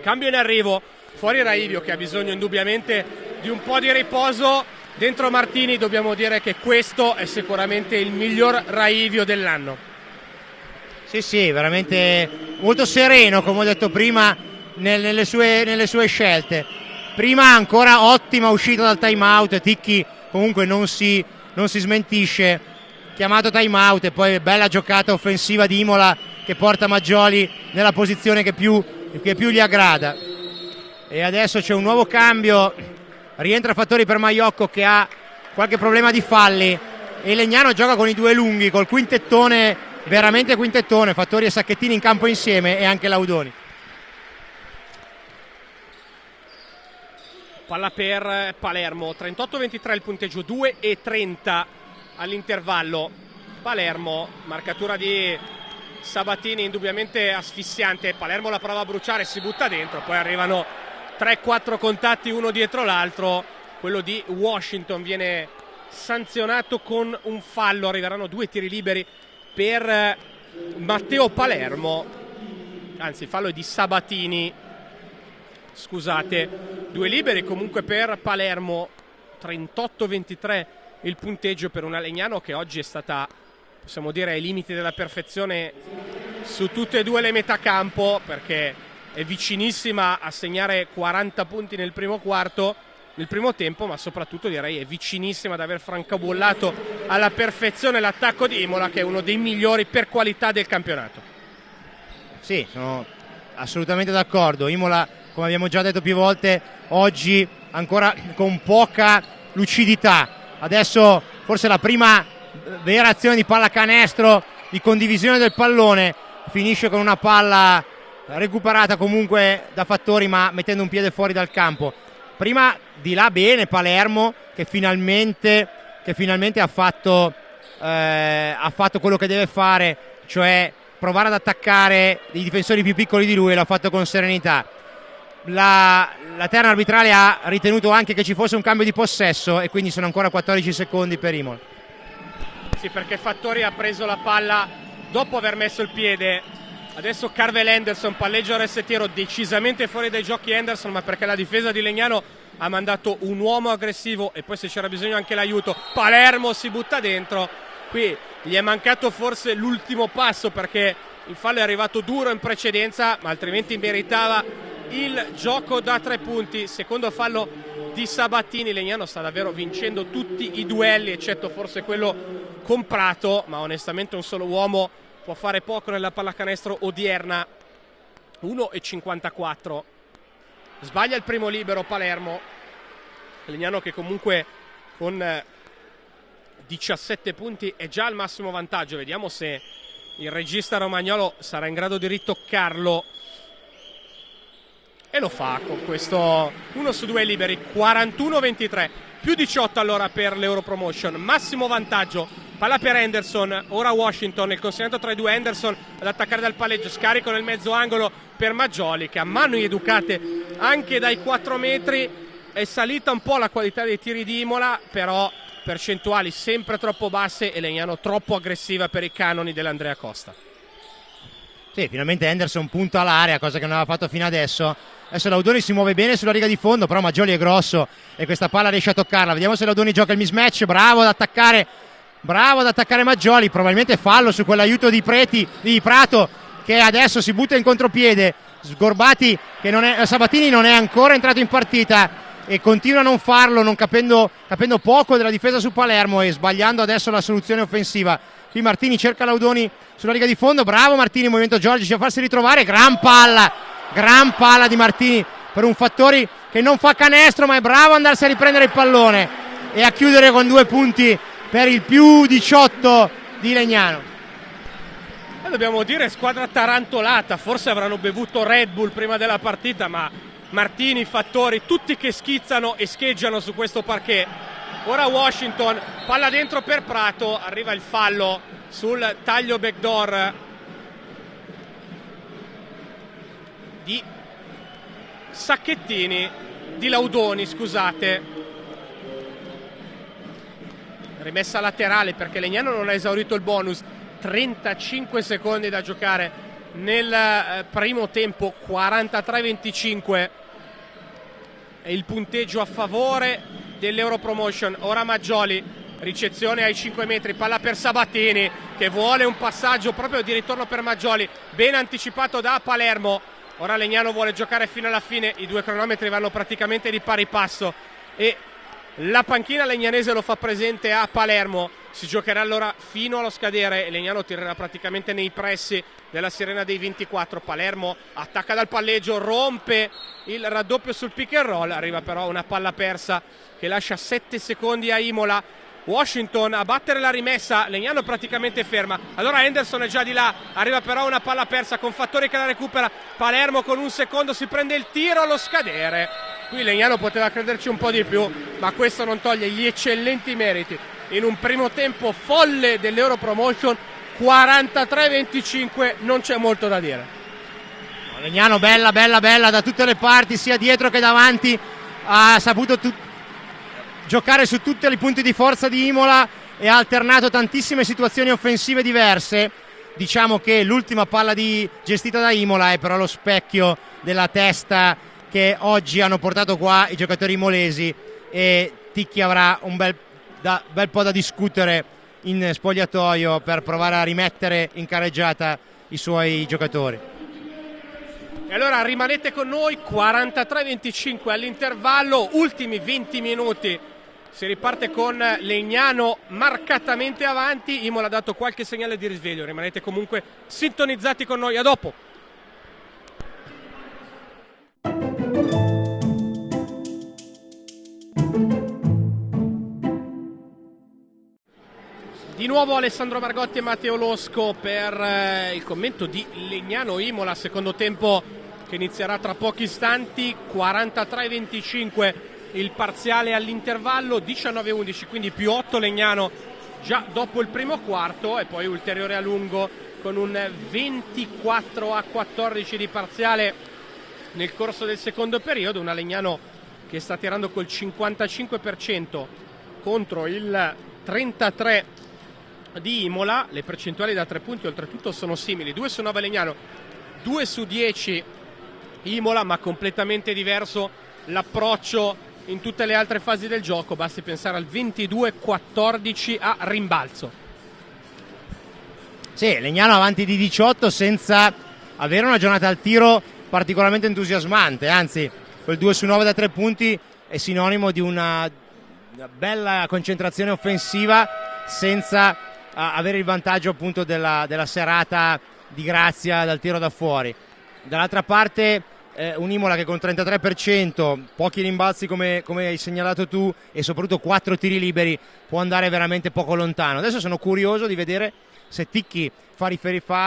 Speaker 1: Cambio in arrivo, fuori Raivio che ha bisogno indubbiamente di un po' di riposo. Dentro Martini dobbiamo dire che questo è sicuramente il miglior Raivio dell'anno.
Speaker 2: Sì, veramente molto sereno, come ho detto prima, nelle sue scelte. Prima ancora ottima uscita dal time out, Ticchi comunque non si smentisce, chiamato time out, e poi bella giocata offensiva di Imola che porta Maggioli nella posizione che più gli aggrada. E adesso c'è un nuovo cambio, rientra Fattori per Maiocco che ha qualche problema di falli, e Legnano gioca con i 2 lunghi, col quintettone, veramente quintettone, Fattori e Sacchettini in campo insieme, e anche Laudoni.
Speaker 1: Palla per Palermo, 38-23 il punteggio, 2:30 all'intervallo. Palermo, marcatura di Sabatini indubbiamente asfissiante, Palermo la prova a bruciare, si butta dentro, poi arrivano 3-4 contatti uno dietro l'altro. Quello di Washington viene sanzionato con un fallo, arriveranno 2 tiri liberi per Matteo Palermo, anzi il fallo è di Sabatini, scusate. 2 liberi comunque per Palermo, 38-23 il punteggio per una Legnano che oggi è stata, possiamo dire, ai limiti della perfezione su tutte e 2 le metacampo, perché è vicinissima a segnare 40 punti nel primo quarto, nel primo tempo, ma soprattutto direi è vicinissima ad aver francabollato alla perfezione l'attacco di Imola, che è uno dei migliori per qualità del campionato.
Speaker 2: Sì, sono assolutamente d'accordo. Imola, come abbiamo già detto più volte, oggi ancora con poca lucidità. Adesso forse la prima vera azione di pallacanestro, di condivisione del pallone, finisce con una palla recuperata comunque da Fattori, ma mettendo un piede fuori dal campo. Prima di là bene Palermo che finalmente ha fatto quello che deve fare, cioè provare ad attaccare i difensori più piccoli di lui, e l'ha fatto con serenità. La terna arbitrale ha ritenuto anche che ci fosse un cambio di possesso, e quindi sono ancora 14 secondi per Imola.
Speaker 1: Sì, perché Fattori ha preso la palla dopo aver messo il piede. Adesso Carvel Henderson palleggia ora il tiro, decisamente fuori dai giochi Henderson, ma perché la difesa di Legnano ha mandato un uomo aggressivo, e poi se c'era bisogno anche l'aiuto Palermo si butta dentro. Qui gli è mancato forse l'ultimo passo, perché Il fallo è arrivato duro in precedenza, ma altrimenti meritava il gioco da 3 punti. Secondo fallo di Sabatini. Legnano sta davvero vincendo tutti i duelli, eccetto forse quello comprato, ma onestamente un solo uomo può fare poco nella pallacanestro odierna. 1,54. Sbaglia il primo libero Palermo. Legnano che comunque con 17 punti è già al massimo vantaggio. Vediamo se il regista romagnolo sarà in grado di ritoccarlo, e lo fa con questo 1 su 2 liberi. 41-23, più 18 allora per l'Europromotion, massimo vantaggio. Palla per Henderson, ora Washington, il consegnato tra i due. Henderson ad attaccare dal palleggio, scarico nel mezzo angolo per Maggioli, che a mani educate anche dai 4 metri. È salita un po' la qualità dei tiri di Imola, però percentuali sempre troppo basse e Legnano troppo aggressiva per i canoni dell'Andrea Costa.
Speaker 2: Sì, finalmente Henderson punta all'area, cosa che non aveva fatto fino adesso. Adesso Laudoni si muove bene sulla riga di fondo, però Maggioli è grosso e questa palla riesce a toccarla. Vediamo se Laudoni gioca il mismatch. Bravo ad attaccare Maggioli. Probabilmente fallo su quell'aiuto di Prato, che adesso si butta in contropiede. Sgorbati, Sabatini non è ancora entrato in partita e continua a non farlo, non capendo poco della difesa su Palermo e sbagliando adesso la soluzione offensiva. Qui Martini cerca Laudoni sulla riga di fondo. Bravo Martini, movimento Giorgi a farsi ritrovare. Gran palla di Martini per un Fattori che non fa canestro, ma è bravo ad andarsi a riprendere il pallone e a chiudere con 2 punti per il più 18 di Legnano.
Speaker 1: Dobbiamo dire squadra tarantolata, forse avranno bevuto Red Bull prima della partita, ma Martini, Fattori, tutti che schizzano e scheggiano su questo parquet. Ora Washington, palla dentro per Prato, arriva il fallo sul taglio backdoor di Laudoni, scusate. Rimessa laterale perché Legnano non ha esaurito il bonus. 35 secondi da giocare nel primo tempo. 43-25 è il punteggio a favore dell'Europromotion. Ora Maggioli, ricezione ai 5 metri, palla per Sabatini che vuole un passaggio proprio di ritorno per Maggioli, ben anticipato da Palermo. Ora Legnano vuole giocare fino alla fine, i 2 cronometri vanno praticamente di pari passo e la panchina legnanese lo fa presente a Palermo. Si giocherà allora fino allo scadere e Legnano tirerà praticamente nei pressi della sirena dei 24. Palermo attacca dal palleggio, rompe il raddoppio sul pick and roll, arriva però una palla persa che lascia 7 secondi a Imola. Washington a battere la rimessa, Legnano praticamente ferma, allora Henderson è già di là, arriva però una palla persa con Fattori che la recupera. Palermo con un secondo si prende il tiro allo scadere. Qui Legnano poteva crederci un po' di più, ma questo non toglie gli eccellenti meriti in un primo tempo folle dell'Europromotion. 43-25, non c'è molto da dire.
Speaker 2: Legnano bella da tutte le parti, sia dietro che davanti, ha saputo giocare su tutti i punti di forza di Imola e ha alternato tantissime situazioni offensive diverse. Diciamo che l'ultima palla gestita da Imola è però lo specchio della testa che oggi hanno portato qua i giocatori imolesi, e Ticchi avrà un bel po' da discutere in spogliatoio per provare a rimettere in carreggiata i suoi giocatori.
Speaker 1: E allora rimanete con noi. 43-25 all'intervallo, ultimi 20 minuti, si riparte con Legnano marcatamente avanti. Imola ha dato qualche segnale di risveglio, rimanete comunque sintonizzati con noi, a dopo. Di nuovo Alessandro Margotti e Matteo Losco per il commento di Legnano-Imola, secondo tempo che inizierà tra pochi istanti. 43-25 il parziale all'intervallo, 19-11, quindi più 8 Legnano già dopo il primo quarto e poi ulteriore a lungo con un 24-14 di parziale nel corso del secondo periodo. Una Legnano che sta tirando col 55% contro il 33% di Imola. Le percentuali da 3 punti oltretutto sono simili, 2 su 9 Legnano, 2 su 10 Imola, ma completamente diverso l'approccio in tutte le altre fasi del gioco. Basti pensare al 22-14 a rimbalzo.
Speaker 2: Sì, Legnano avanti di 18 senza avere una giornata al tiro particolarmente entusiasmante, anzi quel 2 su 9 da 3 punti è sinonimo di una bella concentrazione offensiva senza avere il vantaggio appunto della serata di grazia dal tiro da fuori. Dall'altra parte un Imola che con 33%, pochi rimbalzi come hai segnalato tu e soprattutto 4 tiri liberi può andare veramente poco lontano. Adesso sono curioso di vedere se Ticchi fa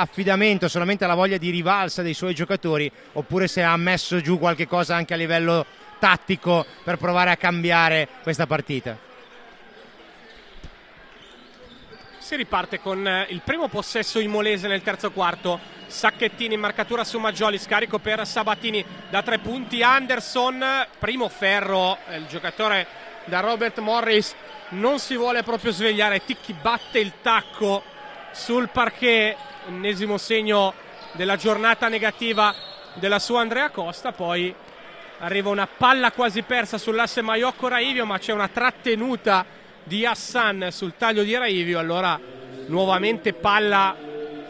Speaker 2: affidamento solamente alla voglia di rivalsa dei suoi giocatori oppure se ha messo giù qualche cosa anche a livello tattico per provare a cambiare questa partita.
Speaker 1: Si riparte con il primo possesso imolese nel terzo quarto. Sacchettini in marcatura su Maggioli, scarico per Sabatini da 3 punti. Anderson, primo ferro, il giocatore da Robert Morris non si vuole proprio svegliare. Ticchi batte il tacco sul parquet, ennesimo segno della giornata negativa della sua Andrea Costa. Poi arriva una palla quasi persa sull'asse Maiocco-Raivio, ma c'è una trattenuta di Hassan sul taglio di Raivio. Allora nuovamente palla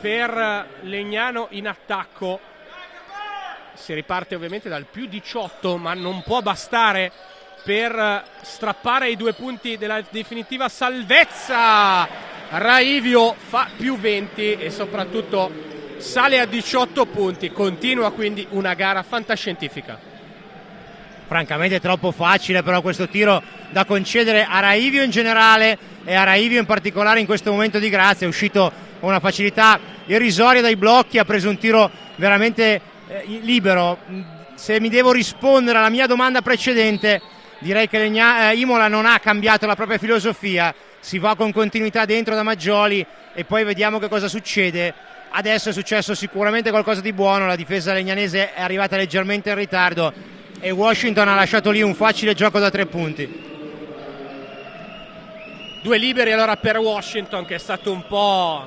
Speaker 1: per Legnano in attacco. Si riparte ovviamente dal più 18, ma non può bastare per strappare i 2 punti della definitiva salvezza. Raivio fa più 20 e soprattutto sale a 18 punti. Continua quindi una gara fantascientifica.
Speaker 2: Francamente è troppo facile però questo tiro da concedere a Raivio in generale e a Raivio in particolare in questo momento di grazia. È uscito con una facilità irrisoria dai blocchi, ha preso un tiro veramente libero. Se mi devo rispondere alla mia domanda precedente, direi che Imola non ha cambiato la propria filosofia, si va con continuità dentro da Maggioli e poi vediamo che cosa succede. Adesso è successo sicuramente qualcosa di buono, la difesa legnanese è arrivata leggermente in ritardo e Washington ha lasciato lì un facile gioco da 3 punti.
Speaker 1: 2 liberi allora per Washington, che è stato un po'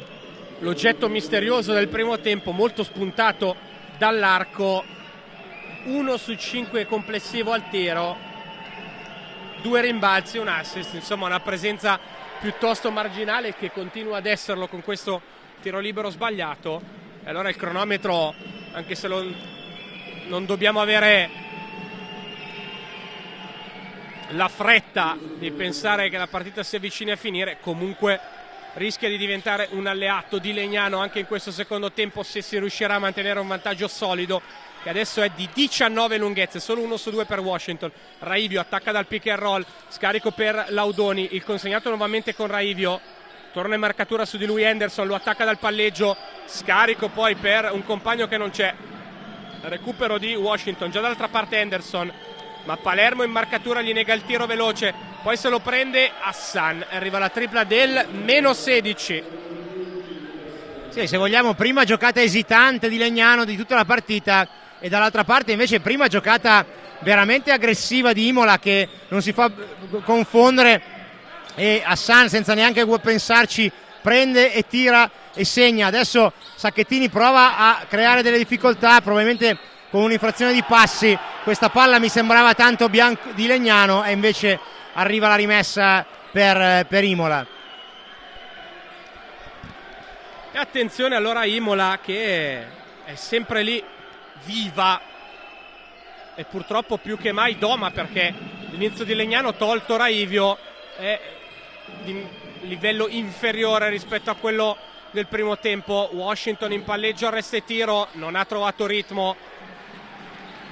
Speaker 1: l'oggetto misterioso del primo tempo, molto spuntato dall'arco. 1 su 5 complessivo al tiro, 2 rimbalzi, un assist, insomma una presenza piuttosto marginale che continua ad esserlo con questo tiro libero sbagliato. E allora il cronometro, anche se non dobbiamo avere la fretta di pensare che la partita si avvicini a finire, comunque rischia di diventare un alleato di Legnano anche in questo secondo tempo se si riuscirà a mantenere un vantaggio solido che adesso è di 19 lunghezze, solo 1 su 2 per Washington. Raivio attacca dal pick and roll, scarico per Laudoni, il consegnato nuovamente con Raivio, torna in marcatura su di lui Henderson, lo attacca dal palleggio, scarico poi per un compagno che non c'è, recupero di Washington, già dall'altra parte Henderson, ma Palermo in marcatura gli nega il tiro veloce, poi se lo prende Hassan, arriva la tripla del meno 16.
Speaker 2: Sì, se vogliamo prima giocata esitante di Legnano di tutta la partita e dall'altra parte invece prima giocata veramente aggressiva di Imola che non si fa confondere, e Hassan senza neanche pensarci prende e tira e segna. Adesso Sacchettini prova a creare delle difficoltà, probabilmente con un'infrazione di passi. Questa palla mi sembrava tanto di Legnano e invece arriva la rimessa per Imola.
Speaker 1: E attenzione allora a Imola che è sempre lì viva e purtroppo più che mai doma, perché l'inizio di Legnano, tolto Raivio, è di livello inferiore rispetto a quello del primo tempo. Washington in palleggio, arresto e tiro, non ha trovato ritmo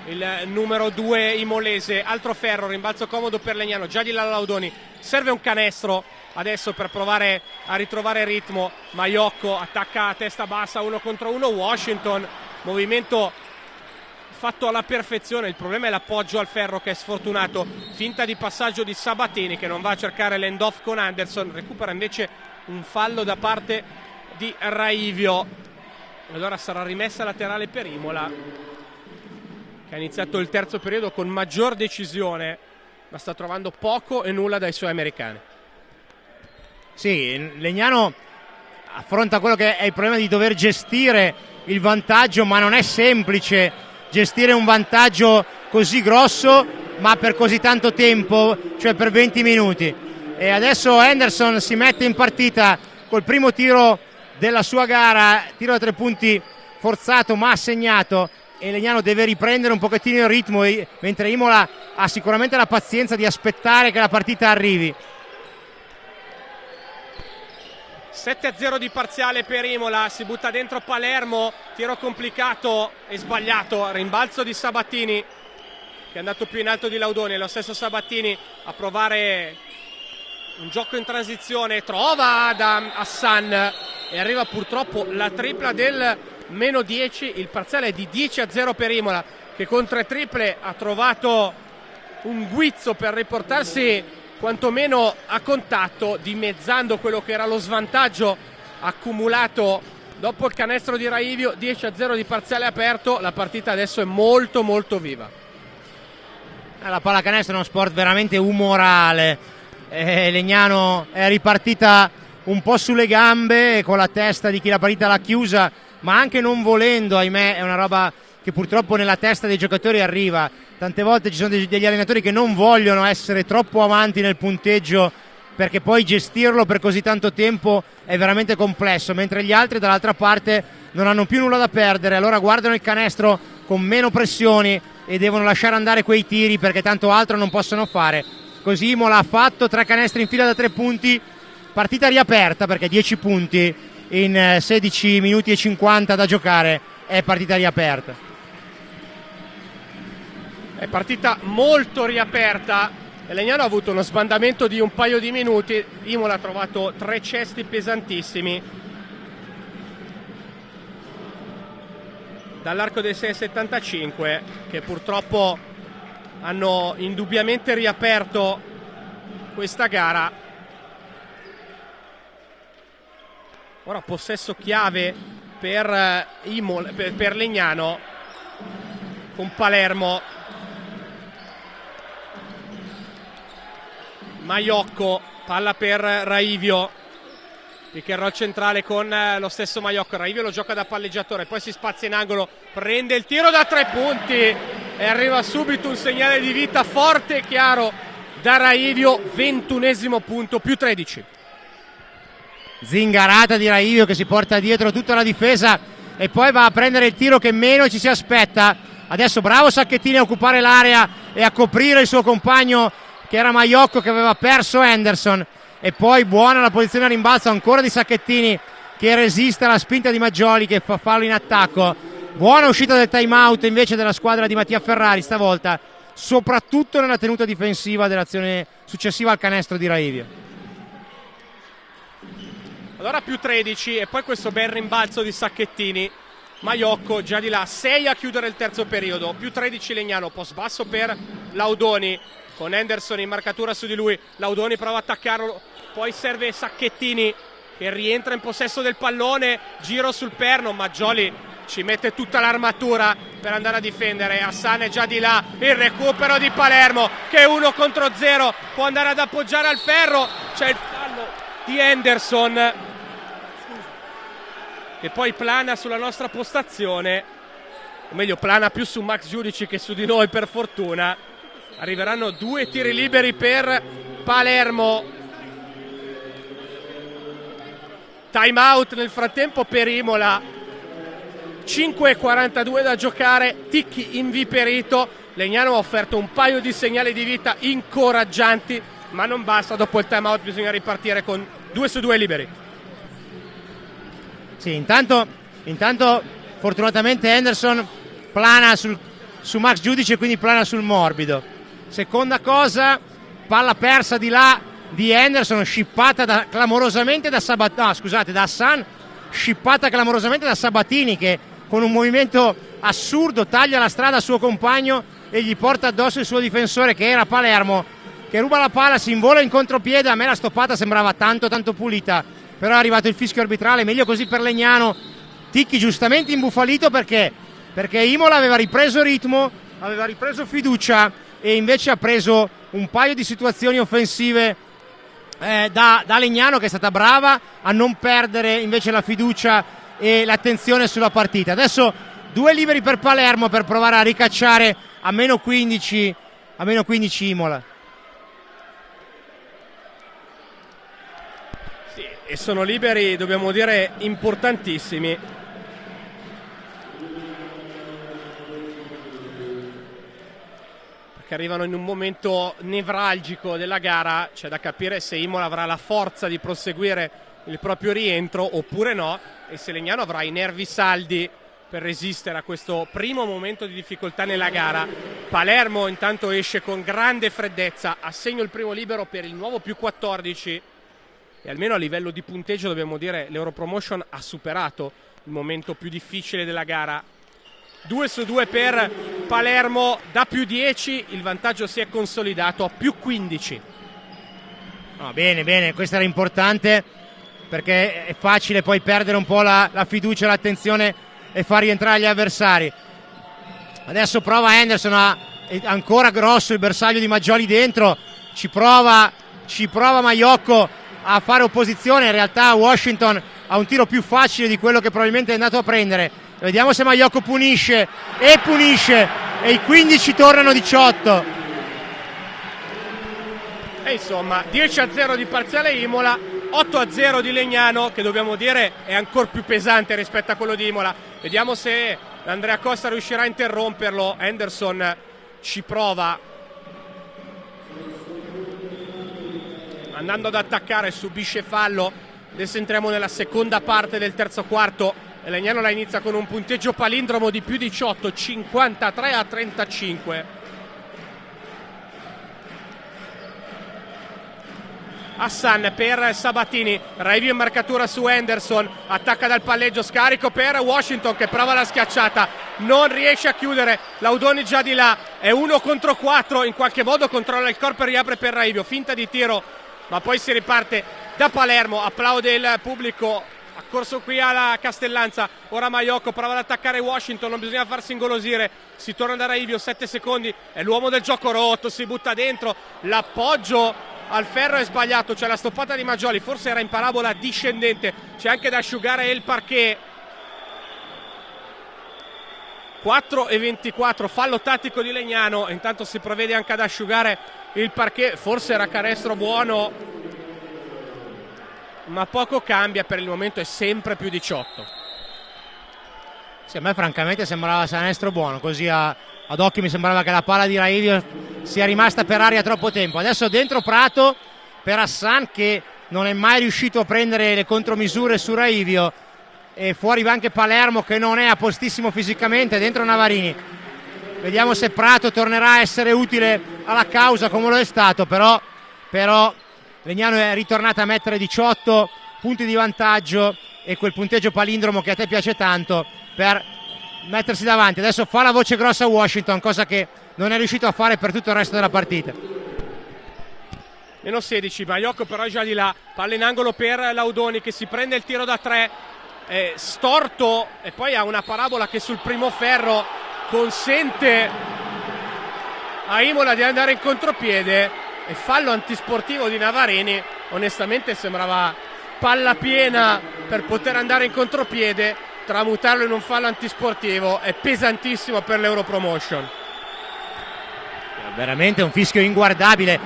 Speaker 1: il numero 2 imolese. Altro ferro, rimbalzo comodo per Legnano, già di là Laudoni, serve un canestro adesso per provare a ritrovare ritmo. Maiocco attacca a testa bassa 1 contro 1 Washington, movimento fatto alla perfezione, il problema è l'appoggio al ferro che è sfortunato, finta di passaggio di Sabatini che non va a cercare l'end-off con Anderson, recupera invece un fallo da parte di Raivio. Allora sarà rimessa laterale per Imola, che ha iniziato il terzo periodo con maggior decisione ma sta trovando poco e nulla dai suoi americani.
Speaker 2: Sì, Legnano affronta quello che è il problema di dover gestire il vantaggio, ma non è semplice gestire un vantaggio così grosso ma per così tanto tempo, cioè per 20 minuti. E adesso Henderson si mette in partita col primo tiro della sua gara, tiro da 3 punti forzato ma segnato, e Legnano deve riprendere un pochettino il ritmo, mentre Imola ha sicuramente la pazienza di aspettare che la partita arrivi.
Speaker 1: 7-0 di parziale per Imola, si butta dentro Palermo, tiro complicato e sbagliato, rimbalzo di Sabatini che è andato più in alto di Laudoni, lo stesso Sabatini a provare un gioco in transizione, trova da Hassan e arriva purtroppo la tripla del meno 10, il parziale è di 10-0 per Imola, che con 3 triple ha trovato un guizzo per riportarsi quantomeno a contatto, dimezzando quello che era lo svantaggio accumulato dopo il canestro di Raivio. 10-0 di parziale aperto, la partita adesso è molto molto viva.
Speaker 2: La pallacanestro è uno sport veramente umorale, Legnano è ripartita un po' sulle gambe con la testa di chi la partita l'ha chiusa, ma anche non volendo, ahimè, è una roba che purtroppo nella testa dei giocatori arriva. Tante volte ci sono degli allenatori che non vogliono essere troppo avanti nel punteggio, perché poi gestirlo per così tanto tempo è veramente complesso, mentre gli altri dall'altra parte non hanno più nulla da perdere, allora guardano il canestro con meno pressioni e devono lasciare andare quei tiri perché tanto altro non possono fare. Così Imola ha fatto 3 canestri in fila da 3 punti, partita riaperta perché 10 punti in 16 minuti e 50 da giocare è partita riaperta.
Speaker 1: È partita molto riaperta e Legnano ha avuto uno sbandamento di un paio di minuti. Imola ha trovato 3 cesti pesantissimi dall'arco del 6,75 che purtroppo hanno indubbiamente riaperto questa gara. Ora possesso chiave per Imola, per Legnano con Palermo. Maiocco, palla per Raivio, pick and roll centrale con lo stesso Maiocco. Raivio lo gioca da palleggiatore, poi si spazia in angolo, prende il tiro da 3 punti e arriva subito un segnale di vita forte e chiaro da Raivio. 21esimo punto, più 13.
Speaker 2: Zingarata di Raivio che si porta dietro tutta la difesa e poi va a prendere il tiro che meno ci si aspetta. Adesso bravo Sacchettini a occupare l'area e a coprire il suo compagno che era Maiocco, che aveva perso Henderson, e poi buona la posizione a rimbalzo ancora di Sacchettini che resiste alla spinta di Maggioli che fa fallo in attacco. Buona uscita del time out invece della squadra di Mattia Ferrari stavolta, soprattutto nella tenuta difensiva dell'azione successiva al canestro di Raivio.
Speaker 1: Allora più 13 e poi questo bel rimbalzo di Sacchettini. Maiocco già di là, 6 a chiudere il terzo periodo, più 13 Legnano, post basso per Laudoni con Henderson in marcatura su di lui. Laudoni prova a attaccarlo, poi serve Sacchettini che rientra in possesso del pallone, giro sul perno, Maggioli ci mette tutta l'armatura per andare a difendere. Hassan è già di là, il recupero di Palermo che 1 contro 0 può andare ad appoggiare al ferro, c'è il fallo di Henderson che poi plana sulla nostra postazione, o meglio plana più su Max Giudici che su di noi per fortuna. Arriveranno 2 tiri liberi per Palermo. Time out nel frattempo per Imola. 5:42 da giocare, Ticchi inviperito. Legnano ha offerto un paio di segnali di vita incoraggianti, ma non basta, dopo il time out bisogna ripartire con 2 su 2 liberi.
Speaker 2: Sì, intanto fortunatamente Henderson plana su Max Giudice e quindi plana sul morbido. Seconda cosa, palla persa di là di Henderson, scippata clamorosamente da Hassan, scippata clamorosamente da Sabatini che con un movimento assurdo taglia la strada al suo compagno e gli porta addosso il suo difensore che era Palermo, che ruba la palla, si invola in contropiede. A me la stoppata sembrava tanto pulita, però è arrivato il fischio arbitrale, meglio così per Legnano. Ticchi giustamente imbufalito perché Imola aveva ripreso ritmo, aveva ripreso fiducia e invece ha preso un paio di situazioni offensive da Legnano, che è stata brava a non perdere invece la fiducia e l'attenzione sulla partita. Adesso 2 liberi per Palermo per provare a ricacciare a meno 15 Imola.
Speaker 1: Sì, e sono liberi, dobbiamo dire, importantissimi. Perché arrivano in un momento nevralgico della gara, c'è da capire se Imola avrà la forza di proseguire il proprio rientro oppure no, e se Legnano avrà i nervi saldi per resistere a questo primo momento di difficoltà nella gara. Palermo intanto esce con grande freddezza, assegno il primo libero per il nuovo più 14 e almeno a livello di punteggio dobbiamo dire l'Europromotion ha superato il momento più difficile della gara. 2-2 per Palermo, da più 10 il vantaggio si è consolidato a più 15.
Speaker 2: No, bene, questo era importante perché è facile poi perdere un po' la fiducia e l'attenzione e far rientrare gli avversari. Adesso prova Henderson, è ancora grosso il bersaglio di Maggioli dentro, ci prova Maiocco a fare opposizione, in realtà Washington ha un tiro più facile di quello che probabilmente è andato a prendere. Vediamo se Maiocco punisce e i 15 tornano 18.
Speaker 1: E insomma 10-0 di parziale Imola, 8-0 di Legnano, che dobbiamo dire è ancora più pesante rispetto a quello di Imola. Vediamo se Andrea Costa riuscirà a interromperlo. Henderson ci prova, andando ad attaccare, subisce fallo. Adesso entriamo nella seconda parte del terzo quarto e Legnano la inizia con un punteggio palindromo di più 18, 53-35. Hassan per Sabatini, Raivio in marcatura su Henderson, attacca dal palleggio, scarico per Washington che prova la schiacciata, non riesce a chiudere, Laudoni già di là, è 1 contro 4, in qualche modo controlla il corpo e riapre per Raivio, finta di tiro, ma poi si riparte da Palermo, applaude il pubblico, ha corso qui alla Castellanza, ora Maiocco prova ad attaccare Washington, non bisogna farsi ingolosire, si torna da Raivio, 7 secondi, è l'uomo del gioco rotto, si butta dentro, l'appoggio al ferro è sbagliato, c'è la stoppata di Maggioli, forse era in parabola discendente, c'è anche da asciugare il parquet. 4-24, fallo tattico di Legnano, intanto si provvede anche ad asciugare il parquet, forse era canestro buono, ma poco cambia, per il momento è sempre più 18.
Speaker 2: Sì, a me francamente sembrava canestro buono, così ad occhio mi sembrava che la palla di Raivio sia rimasta per aria troppo tempo. Adesso dentro Prato per Hassan, che non è mai riuscito a prendere le contromisure su Raivio, e fuori va anche Palermo che non è a postissimo fisicamente, dentro Navarini. Vediamo se Prato tornerà a essere utile alla causa come lo è stato, però Legnano è ritornata a mettere 18 punti di vantaggio e quel punteggio palindromo che a te piace tanto per mettersi davanti. Adesso fa la voce grossa a Washington, cosa che non è riuscito a fare per tutto il resto della partita.
Speaker 1: Meno 16, Maiocco però è già di là, palla in angolo per Laudoni che si prende il tiro da 3, storto, e poi ha una parabola che sul primo ferro consente a Imola di andare in contropiede, e fallo antisportivo di Navarini. Onestamente sembrava palla piena per poter andare in contropiede, tramutarlo in un fallo antisportivo è pesantissimo per l'Europromotion.
Speaker 2: Veramente un fischio inguardabile,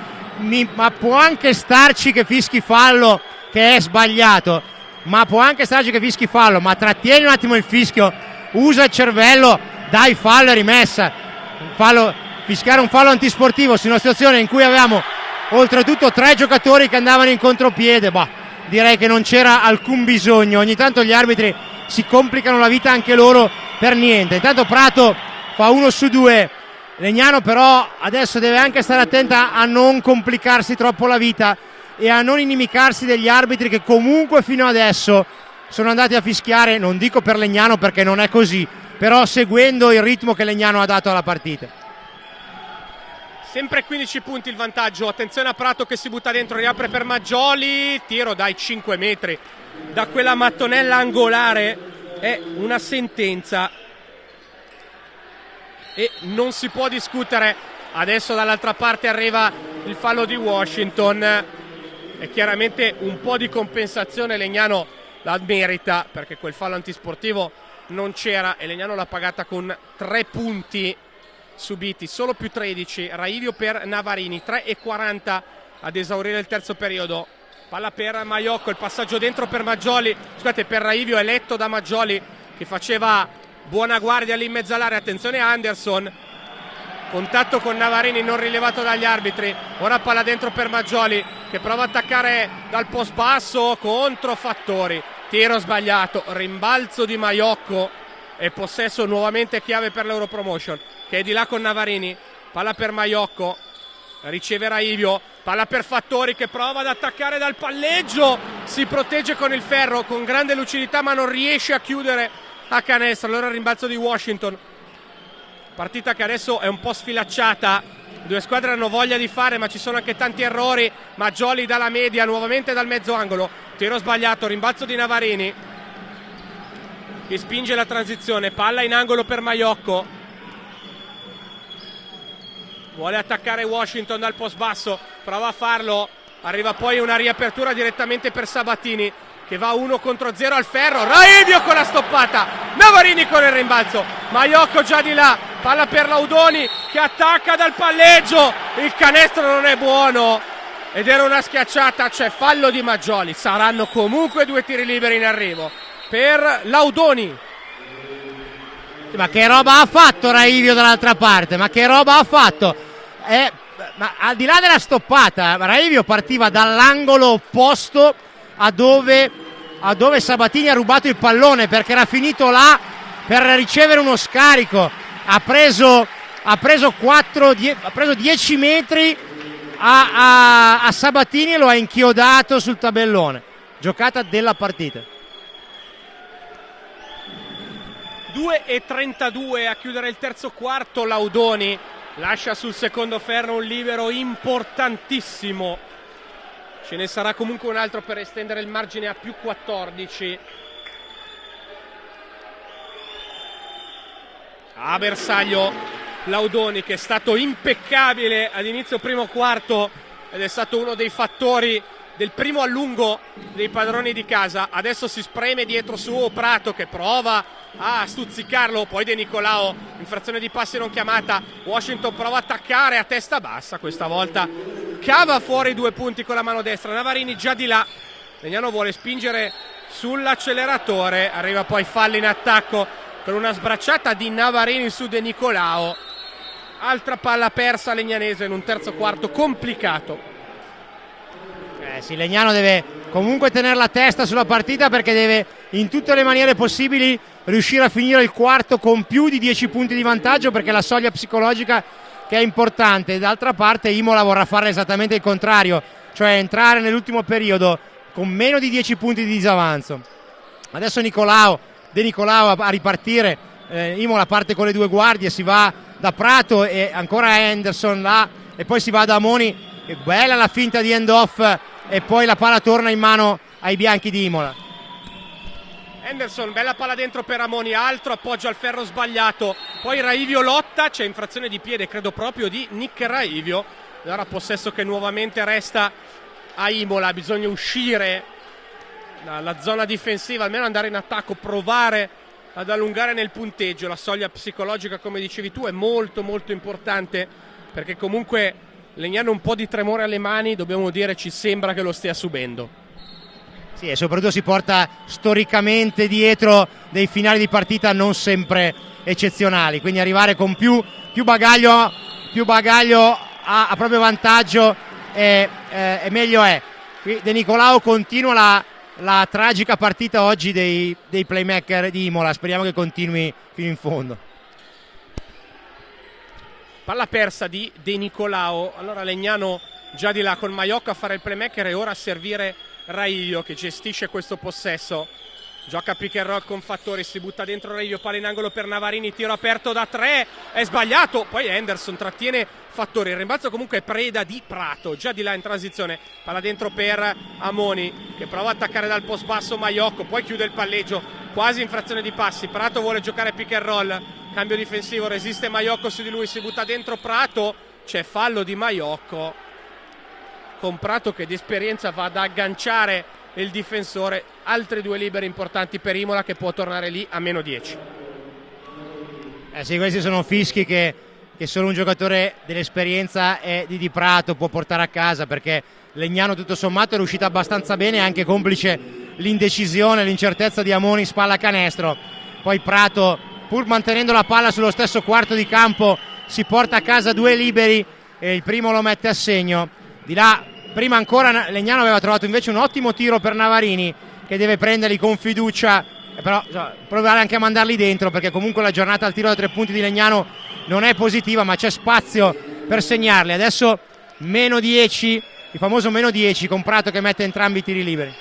Speaker 2: ma può anche starci che fischi fallo, che è sbagliato, ma trattieni un attimo il fischio, usa il cervello, dai, fallo e rimessa. Fischiare un fallo antisportivo su una situazione in cui avevamo oltretutto 3 giocatori che andavano in contropiede, direi che non c'era alcun bisogno. Ogni tanto gli arbitri si complicano la vita anche loro per niente. Intanto Prato fa 1 su 2, Legnano però adesso deve anche stare attenta a non complicarsi troppo la vita e a non inimicarsi degli arbitri che comunque fino adesso sono andati a fischiare, non dico per Legnano perché non è così, però seguendo il ritmo che Legnano ha dato alla partita.
Speaker 1: Sempre 15 punti il vantaggio, attenzione a Prato che si butta dentro, riapre per Maggioli, tiro dai 5 metri da quella mattonella angolare, è una sentenza e non si può discutere. Adesso dall'altra parte arriva il fallo di Washington e chiaramente un po' di compensazione Legnano la merita, perché quel fallo antisportivo non c'era e Legnano l'ha pagata con 3 punti subiti, solo più 13. Raivio per Navarini, 3:40 ad esaurire il terzo periodo. palla per Maiocco, il passaggio dentro per Maggioli, scusate, per Raivio, eletto da Maggioli che faceva buona guardia lì in mezzo all'area. Attenzione Anderson, contatto con Navarini non rilevato dagli arbitri. Ora palla dentro per Maggioli che prova a attaccare dal post basso contro Fattori, tiro sbagliato, rimbalzo di Maiocco e possesso nuovamente chiave per l'Europromotion che è di là con Navarini. Palla per Maiocco, riceve Raivio, palla per Fattori che prova ad attaccare dal palleggio, si protegge con il ferro con grande lucidità ma non riesce a chiudere a canestro. Allora il rimbalzo di Washington, partita che adesso è un po' sfilacciata, le due squadre hanno voglia di fare ma ci sono anche tanti errori. Maggioli dalla media, nuovamente dal mezzo angolo, tiro sbagliato, rimbalzo di Navarini che spinge la transizione, palla in angolo per Maiocco, vuole attaccare Washington dal post basso, prova a farlo, arriva poi una riapertura direttamente per Sabatini che va 1 contro 0 al ferro. Raivio con la stoppata, Navarini con il rimbalzo, Maiocco già di là, palla per Laudoni che attacca dal palleggio, il canestro non è buono ed era una schiacciata, c'è fallo di Maggioli. Saranno comunque 2 tiri liberi in arrivo per Laudoni.
Speaker 2: Ma che roba ha fatto Raivio dall'altra parte? Ma che roba ha fatto? Ma al di là della stoppata, Raivio partiva dall'angolo opposto a dove Sabatini ha rubato il pallone, perché era finito là per ricevere uno scarico. Ha preso 10 metri a Sabatini e lo ha inchiodato sul tabellone. Giocata della partita.
Speaker 1: 2:32 a chiudere il terzo quarto. Laudoni lascia sul secondo ferro un libero importantissimo, ce ne sarà comunque un altro per estendere il margine a più 14. A bersaglio Laudoni che è stato impeccabile all'inizio primo quarto ed è stato uno dei fattori del primo allungo dei padroni di casa. Adesso si spreme dietro su Prato che prova a stuzzicarlo, poi De Nicolao, infrazione di passi non chiamata. Washington prova a attaccare a testa bassa, questa volta cava fuori 2 punti con la mano destra. Navarini già di là, Legnano vuole spingere sull'acceleratore, arriva poi fallo in attacco con una sbracciata di Navarini su De Nicolao. Altra palla persa legnanese in un terzo quarto complicato.
Speaker 2: Sì, Legnano deve comunque tenere la testa sulla partita, perché deve in tutte le maniere possibili riuscire a finire il quarto con più di 10 punti di vantaggio, perché la soglia psicologica che è importante. D'altra parte Imola vorrà fare esattamente il contrario, cioè entrare nell'ultimo periodo con meno di 10 punti di disavanzo. Adesso De Nicolao a ripartire, Imola parte con le 2 guardie, si va da Prato e ancora Henderson là e poi si va da Amoni. È bella la finta di end off e poi la palla torna in mano ai bianchi di Imola.
Speaker 1: Henderson, bella palla dentro per Amoni, altro appoggio al ferro sbagliato, poi Raivio lotta, c'è infrazione di piede credo proprio di Nick Raivio. Allora possesso che nuovamente resta a Imola, bisogna uscire dalla zona difensiva, almeno andare in attacco, provare ad allungare nel punteggio. La soglia psicologica, come dicevi tu, è molto molto importante, perché comunque Legnano un po' di tremore alle mani, dobbiamo dire, ci sembra che lo stia subendo.
Speaker 2: Sì, e soprattutto si porta storicamente dietro dei finali di partita non sempre eccezionali, quindi arrivare con più bagaglio a proprio vantaggio è meglio è. Qui De Nicolao continua la tragica partita oggi dei playmaker di Imola, speriamo che continui fino in fondo.
Speaker 1: Palla persa di De Nicolao. Allora Legnano già di là con Maiocco a fare il playmaker e ora a servire Raivio che gestisce questo possesso. Gioca pick and roll con Fattori, si butta dentro Raivio, palla in angolo per Navarini, tiro aperto da 3, è sbagliato, poi Henderson trattiene Fattori, il rimbalzo comunque è preda di Prato, già di là in transizione, palla dentro per Amoni che prova a attaccare dal post basso Maiocco, poi chiude il palleggio, quasi infrazione di passi. Prato vuole giocare pick and roll, cambio difensivo, resiste Maiocco su di lui, si butta dentro Prato, c'è fallo di Maiocco con Prato che di esperienza va ad agganciare il difensore. Altri 2 liberi importanti per Imola che può tornare lì a meno 10.
Speaker 2: Sì, questi sono fischi che che solo un giocatore dell'esperienza e di Prato può portare a casa, perché Legnano tutto sommato è riuscita abbastanza bene, anche complice l'indecisione, l'incertezza di Amoni spalla canestro. Poi Prato, pur mantenendo la palla sullo stesso quarto di campo, si porta a casa 2 liberi e il primo lo mette a segno. Di là, prima ancora Legnano aveva trovato invece un ottimo tiro per Navarini, che deve prenderli con fiducia, però provare anche a mandarli dentro, perché comunque la giornata al tiro da 3 punti di Legnano non è positiva, ma c'è spazio per segnarli. Adesso meno 10, il famoso meno 10 con Prato che mette entrambi i tiri liberi.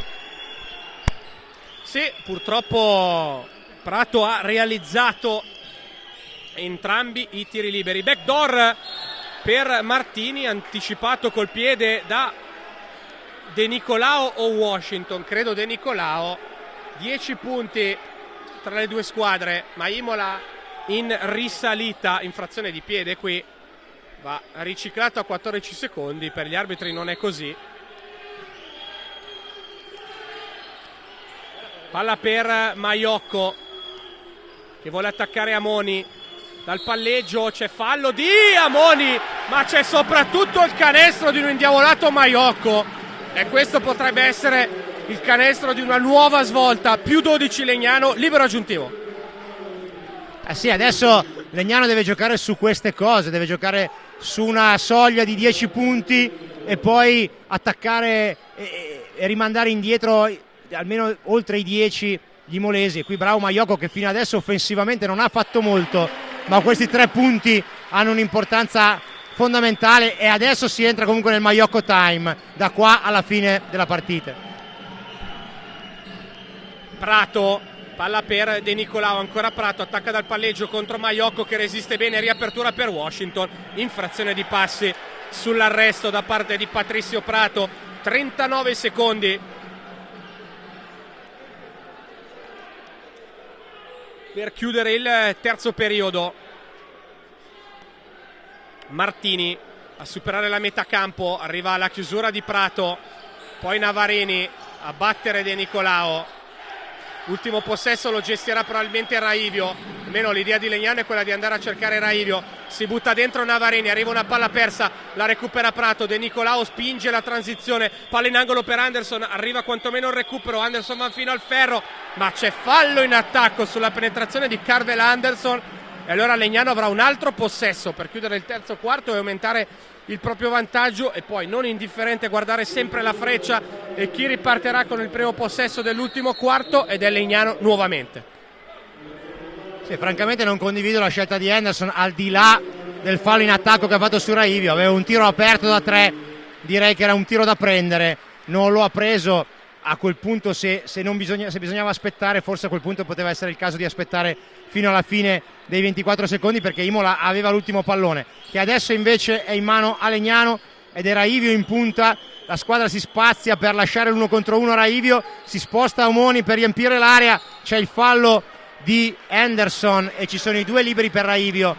Speaker 1: Sì, purtroppo Prato ha realizzato entrambi i tiri liberi. Backdoor per Martini, anticipato col piede da De Nicolao o Washington, credo De Nicolao. 10 punti tra le due squadre, ma Imola in risalita, infrazione di piede qui, va riciclato a 14 secondi, per gli arbitri non è così. Palla per Maiocco che vuole attaccare Amoni, dal palleggio c'è fallo di Amoni, ma c'è soprattutto il canestro di un indiavolato Maiocco, e questo potrebbe essere il canestro di una nuova svolta. Più 12 Legnano, libero aggiuntivo.
Speaker 2: Sì, adesso Legnano deve giocare su queste cose, deve giocare su una soglia di 10 punti e poi attaccare e rimandare indietro almeno oltre i 10 gli imolesi. E qui bravo Maiocco, che fino adesso offensivamente non ha fatto molto, ma questi 3 punti hanno un'importanza fondamentale, e adesso si entra comunque nel Maiocco time da qua alla fine della partita. Prato,
Speaker 1: Palla per De Nicolao, ancora Prato, attacca dal palleggio contro Maiocco che resiste bene, riapertura per Washington, infrazione di passi sull'arresto da parte di Patrizio Prato. 39 secondi per chiudere il terzo periodo. Martini a superare la metà campo, arriva alla chiusura di Prato, poi Navarini a battere De Nicolao. Ultimo possesso lo gestirà probabilmente Raivio, almeno l'idea di Legnano è quella di andare a cercare Raivio. Si butta dentro Navarini, arriva una palla persa, la recupera Prato, De Nicolao spinge la transizione, palla in angolo per Anderson, arriva quantomeno il recupero, Anderson va fino al ferro, ma c'è fallo in attacco sulla penetrazione di Carvel Anderson, e allora Legnano avrà un altro possesso per chiudere il terzo quarto e aumentare il proprio vantaggio. E poi non indifferente guardare sempre la freccia e chi ripartirà con il primo possesso dell'ultimo quarto, ed è Legnano nuovamente.
Speaker 2: Sì, francamente non condivido la scelta di Anderson, al di là del fallo in attacco che ha fatto su Raivio. Aveva un tiro aperto da 3, direi che era un tiro da prendere, non lo ha preso. A quel punto se bisognava aspettare, forse a quel punto poteva essere il caso di aspettare fino alla fine dei 24 secondi, perché Imola aveva l'ultimo pallone, che adesso invece è in mano a Legnano ed è Raivio in punta. La squadra si spazia per lasciare l'1 contro 1 a Raivio, si sposta Amoni per riempire l'area, c'è il fallo di Anderson e ci sono i 2 liberi per Raivio,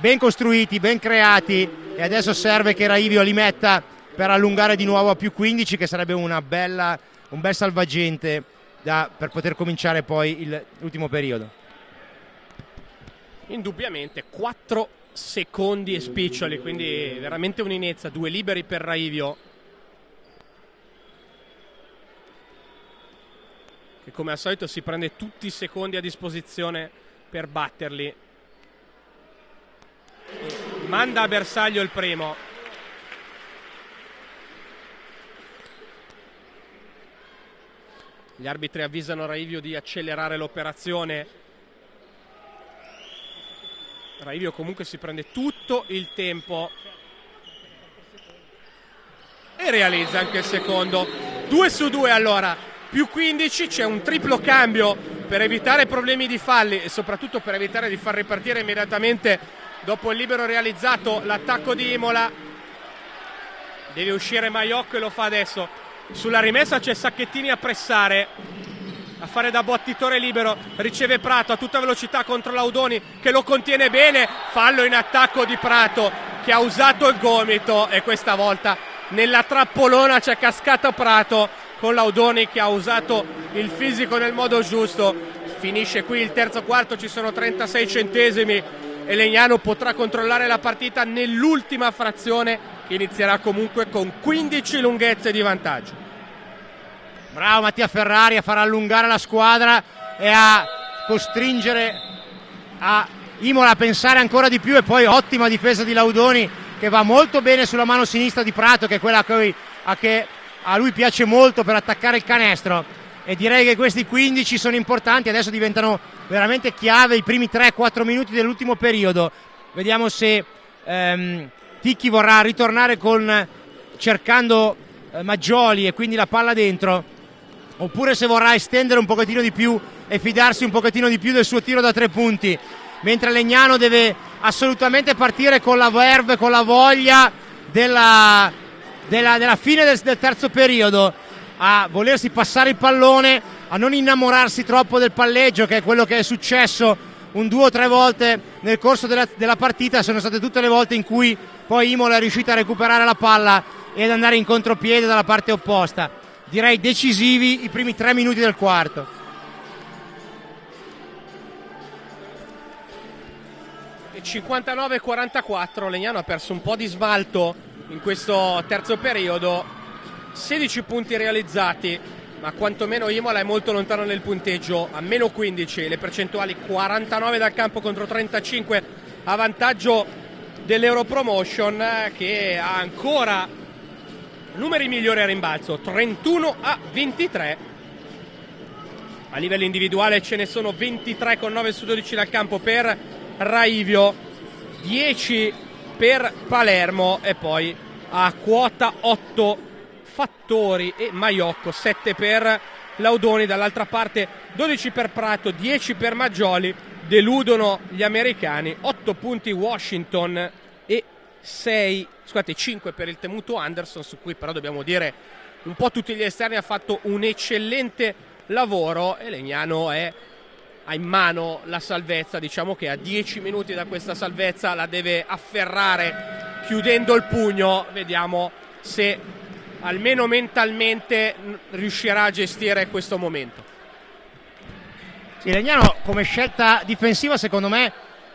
Speaker 2: ben costruiti, ben creati, e adesso serve che Raivio li metta per allungare di nuovo a più 15, che sarebbe un bel salvagente per poter cominciare poi l'ultimo periodo.
Speaker 1: Indubbiamente 4 secondi e spiccioli, quindi veramente un'inezza. 2 liberi per Raivio, che come al solito si prende tutti i secondi a disposizione per batterli, e manda a bersaglio il primo. Gli arbitri avvisano Raivio di accelerare l'operazione. Raivio comunque si prende tutto il tempo e realizza anche il secondo. 2 su 2 allora, più 15, c'è un triplo cambio per evitare problemi di falli e soprattutto per evitare di far ripartire immediatamente dopo il libero realizzato l'attacco di Imola. Deve uscire Maiocco e lo fa adesso. Sulla rimessa c'è Sacchettini a pressare, a fare da battitore libero, riceve Prato a tutta velocità contro Laudoni che lo contiene bene, fallo in attacco di Prato che ha usato il gomito, e questa volta nella trappolona c'è cascato Prato con Laudoni che ha usato il fisico nel modo giusto. Finisce qui il terzo quarto, ci sono 36 centesimi e Legnano potrà controllare la partita nell'ultima frazione, che inizierà comunque con 15 lunghezze di vantaggio.
Speaker 2: Bravo Mattia Ferrari a far allungare la squadra e a costringere a Imola a pensare ancora di più, e poi ottima difesa di Laudoni, che va molto bene sulla mano sinistra di Prato, che è quella che a lui piace molto per attaccare il canestro. E direi che questi 15 sono importanti, adesso diventano veramente chiave i primi 3-4 minuti dell'ultimo periodo. Vediamo se Ticchi vorrà ritornare cercando Maggioli e quindi la palla dentro, oppure se vorrà estendere un pochettino di più e fidarsi un pochettino di più del suo tiro da 3 punti, mentre Legnano deve assolutamente partire con la verve, con la voglia della fine del terzo periodo, a volersi passare il pallone, a non innamorarsi troppo del palleggio, che è quello che è successo 2 o 3 volte nel corso della partita. Sono state tutte le volte in cui poi Imola è riuscita a recuperare la palla e ad andare in contropiede dalla parte opposta. Direi decisivi i primi 3 minuti del quarto.
Speaker 1: E 59-44, Legnano ha perso un po' di smalto in questo terzo periodo, 16 punti realizzati, ma quantomeno Imola è molto lontano nel punteggio, a meno 15, le percentuali 49 dal campo contro 35 a vantaggio dell'Europromotion, che ha ancora numeri migliori a rimbalzo, 31-23. A livello individuale ce ne sono 23 con 9 su 12 dal campo per Raivio, 10 per Palermo e poi a quota 8 Fattori e Maiocco, 7 per Laudoni. Dall'altra parte 12 per Prato, 10 per Maggioli. Deludono gli americani, 8 punti Washington e 5 per il temuto Anderson, su cui però dobbiamo dire un po' tutti gli esterni ha fatto un eccellente lavoro, e Legnano ha in mano la salvezza. Diciamo che a 10 minuti da questa salvezza la deve afferrare chiudendo il pugno. Vediamo se almeno mentalmente riuscirà a gestire questo momento.
Speaker 2: Sì, Legnano come scelta difensiva secondo me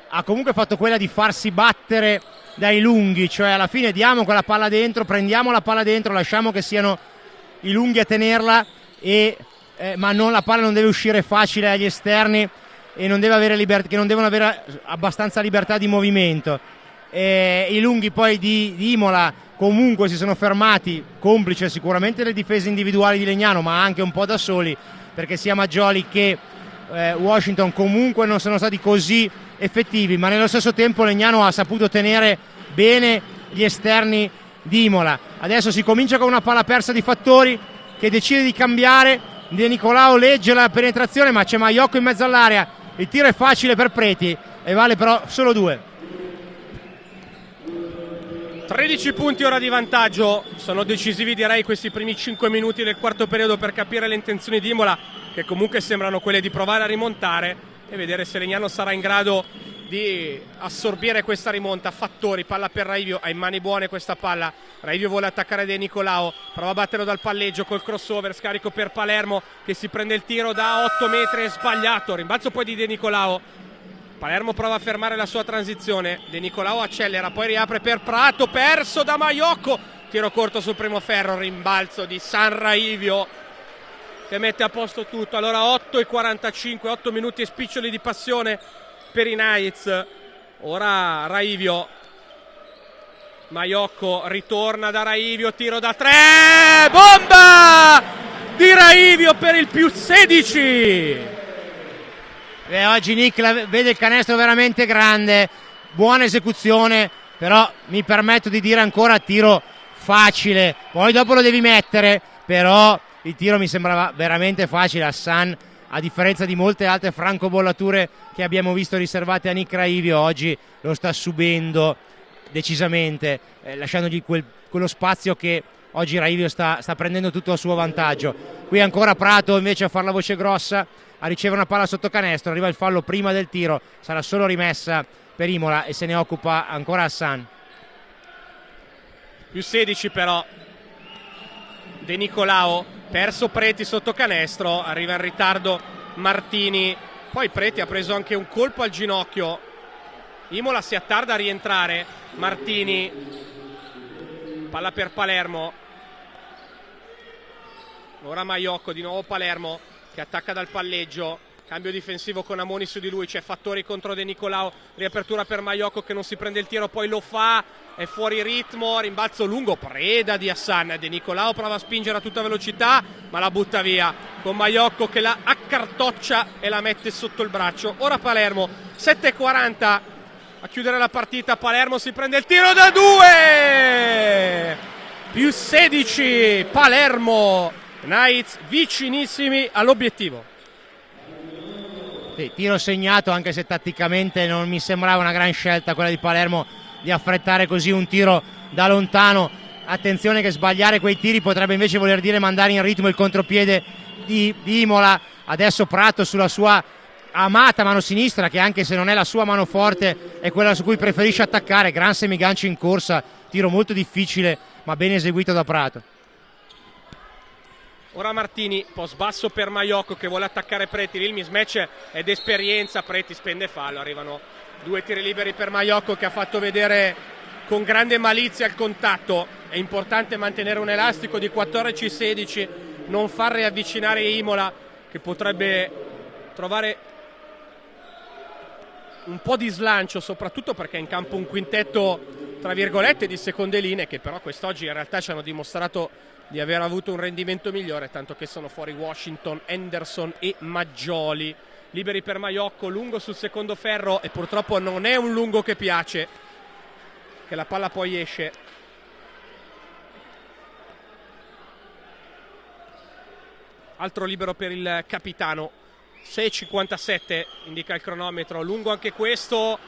Speaker 2: ha comunque fatto quella di farsi battere dai lunghi, cioè alla fine diamo quella palla dentro, prendiamo la palla dentro, lasciamo che siano i lunghi a tenerla, ma la palla non deve uscire facile agli esterni e non deve avere che non devono avere abbastanza libertà di movimento. I lunghi poi di Imola comunque si sono fermati, complice sicuramente le difese individuali di Legnano, ma anche un po' da soli, perché sia Maggioli che Washington comunque non sono stati così effettivi, ma nello stesso tempo Legnano ha saputo tenere bene gli esterni di Imola. Adesso si comincia con una palla persa di Fattori, che decide di cambiare. De Nicolao legge la penetrazione, ma c'è Maiocco in mezzo all'area, il tiro è facile per Preti e vale però solo 2.
Speaker 1: 13 punti ora di vantaggio, sono decisivi direi questi primi 5 minuti del quarto periodo per capire le intenzioni di Imola, che comunque sembrano quelle di provare a rimontare, e vedere se Legnano sarà in grado di assorbire questa rimonta. Fattori, palla per Raivio, ha in mani buone questa palla, Raivio vuole attaccare De Nicolao, prova a batterlo dal palleggio col crossover, scarico per Palermo che si prende il tiro da 8 metri, è sbagliato, rimbalzo poi di De Nicolao. Palermo prova a fermare la sua transizione, De Nicolao accelera, poi riapre per Prato, perso da Maiocco, tiro corto sul primo ferro, rimbalzo di San Raivio che mette a posto tutto. Allora 8:45, 8 minuti e spiccioli di passione per i Knights. Ora Raivio, Maiocco ritorna da Raivio, tiro da 3, bomba di Raivio per il più 16.
Speaker 2: Oggi Nick vede il canestro veramente grande, buona esecuzione, però mi permetto di dire ancora tiro facile, poi dopo lo devi mettere, però il tiro mi sembrava veramente facile. Hassan, a differenza di molte altre francobollature che abbiamo visto riservate a Nick Raivio, oggi lo sta subendo decisamente, lasciandogli quello spazio che oggi Raivio sta prendendo tutto a suo vantaggio. Qui ancora Prato invece a fare la voce grossa, a ricevere una palla sotto canestro, arriva il fallo prima del tiro, sarà solo rimessa per Imola e se ne occupa ancora Hassan.
Speaker 1: Più 16 però De Nicolao, perso Preti sotto canestro, arriva in ritardo Martini, poi Preti ha preso anche un colpo al ginocchio Imola si attarda a rientrare. Martini, palla per Palermo, ora Maiocco, di nuovo Palermo che attacca dal palleggio, cambio difensivo con Amoni su di lui, c'è Fattori contro De Nicolao, riapertura per Maiocco che non si prende il tiro, poi lo fa, è fuori ritmo, rimbalzo lungo, preda di Hassan. De Nicolao prova a spingere a tutta velocità ma la butta via, con Maiocco che la accartoccia e la mette sotto il braccio. Ora Palermo, 7:40 a chiudere la partita. Palermo si prende il tiro da 2, più 16 Palermo, Knights vicinissimi all'obiettivo.
Speaker 2: Sì, tiro segnato, anche se tatticamente non mi sembrava una gran scelta quella di Palermo di affrettare così un tiro da lontano. Attenzione che sbagliare quei tiri potrebbe invece voler dire mandare in ritmo il contropiede di Imola. Adesso Prato sulla sua amata mano sinistra, che anche se non è la sua mano forte è quella su cui preferisce attaccare. Gran semigancio in corsa, tiro molto difficile ma ben eseguito da Prato.
Speaker 1: Ora Martini, post basso per Maiocco che vuole attaccare Preti, lì il mismatch è d'esperienza, Preti spende fallo, arrivano 2 tiri liberi per Maiocco che ha fatto vedere con grande malizia il contatto. È importante mantenere un elastico di 14-16, non far riavvicinare Imola che potrebbe trovare un po' di slancio, soprattutto perché è in campo un quintetto tra virgolette di seconde linee che però quest'oggi in realtà ci hanno dimostrato di aver avuto un rendimento migliore, tanto che sono fuori Washington, Henderson e Maggioli. Liberi per Maiocco, lungo sul secondo ferro e purtroppo non è un lungo che piace, che la palla poi esce. Altro libero per il capitano, 6:57 indica il cronometro, lungo anche questo.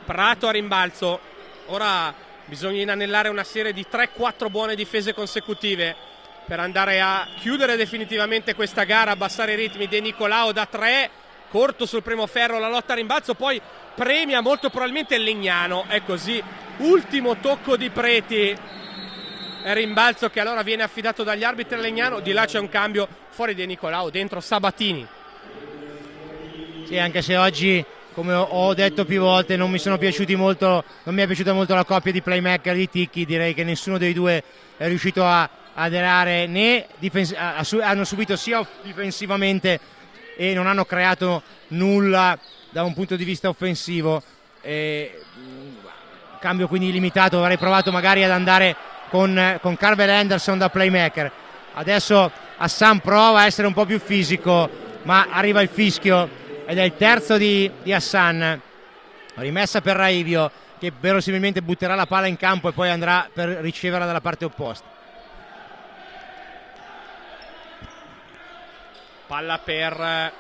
Speaker 1: Prato a rimbalzo, ora bisogna inanellare una serie di 3-4 buone difese consecutive per andare a chiudere definitivamente questa gara, abbassare i ritmi. De Nicolao da 3, corto sul primo ferro, la lotta a rimbalzo, poi premia molto probabilmente il Legnano, è così, ultimo tocco di Preti, è rimbalzo che allora viene affidato dagli arbitri al Legnano. Di là c'è un cambio, fuori De Nicolao, dentro Sabatini.
Speaker 2: Sì, anche se oggi, come ho detto più volte, non mi è piaciuta molto la coppia di playmaker di Ticchi. Direi che nessuno dei due è riuscito a aderare, né hanno subito sia difensivamente e non hanno creato nulla da un punto di vista offensivo. Cambio quindi limitato, avrei provato magari ad andare con Carvel Henderson da playmaker. Adesso Hassan prova a essere un po' più fisico, ma arriva il fischio ed è il terzo di Hassan. Rimessa per Raivio che verosimilmente butterà la palla in campo e poi andrà per riceverla dalla parte opposta.
Speaker 1: Palla per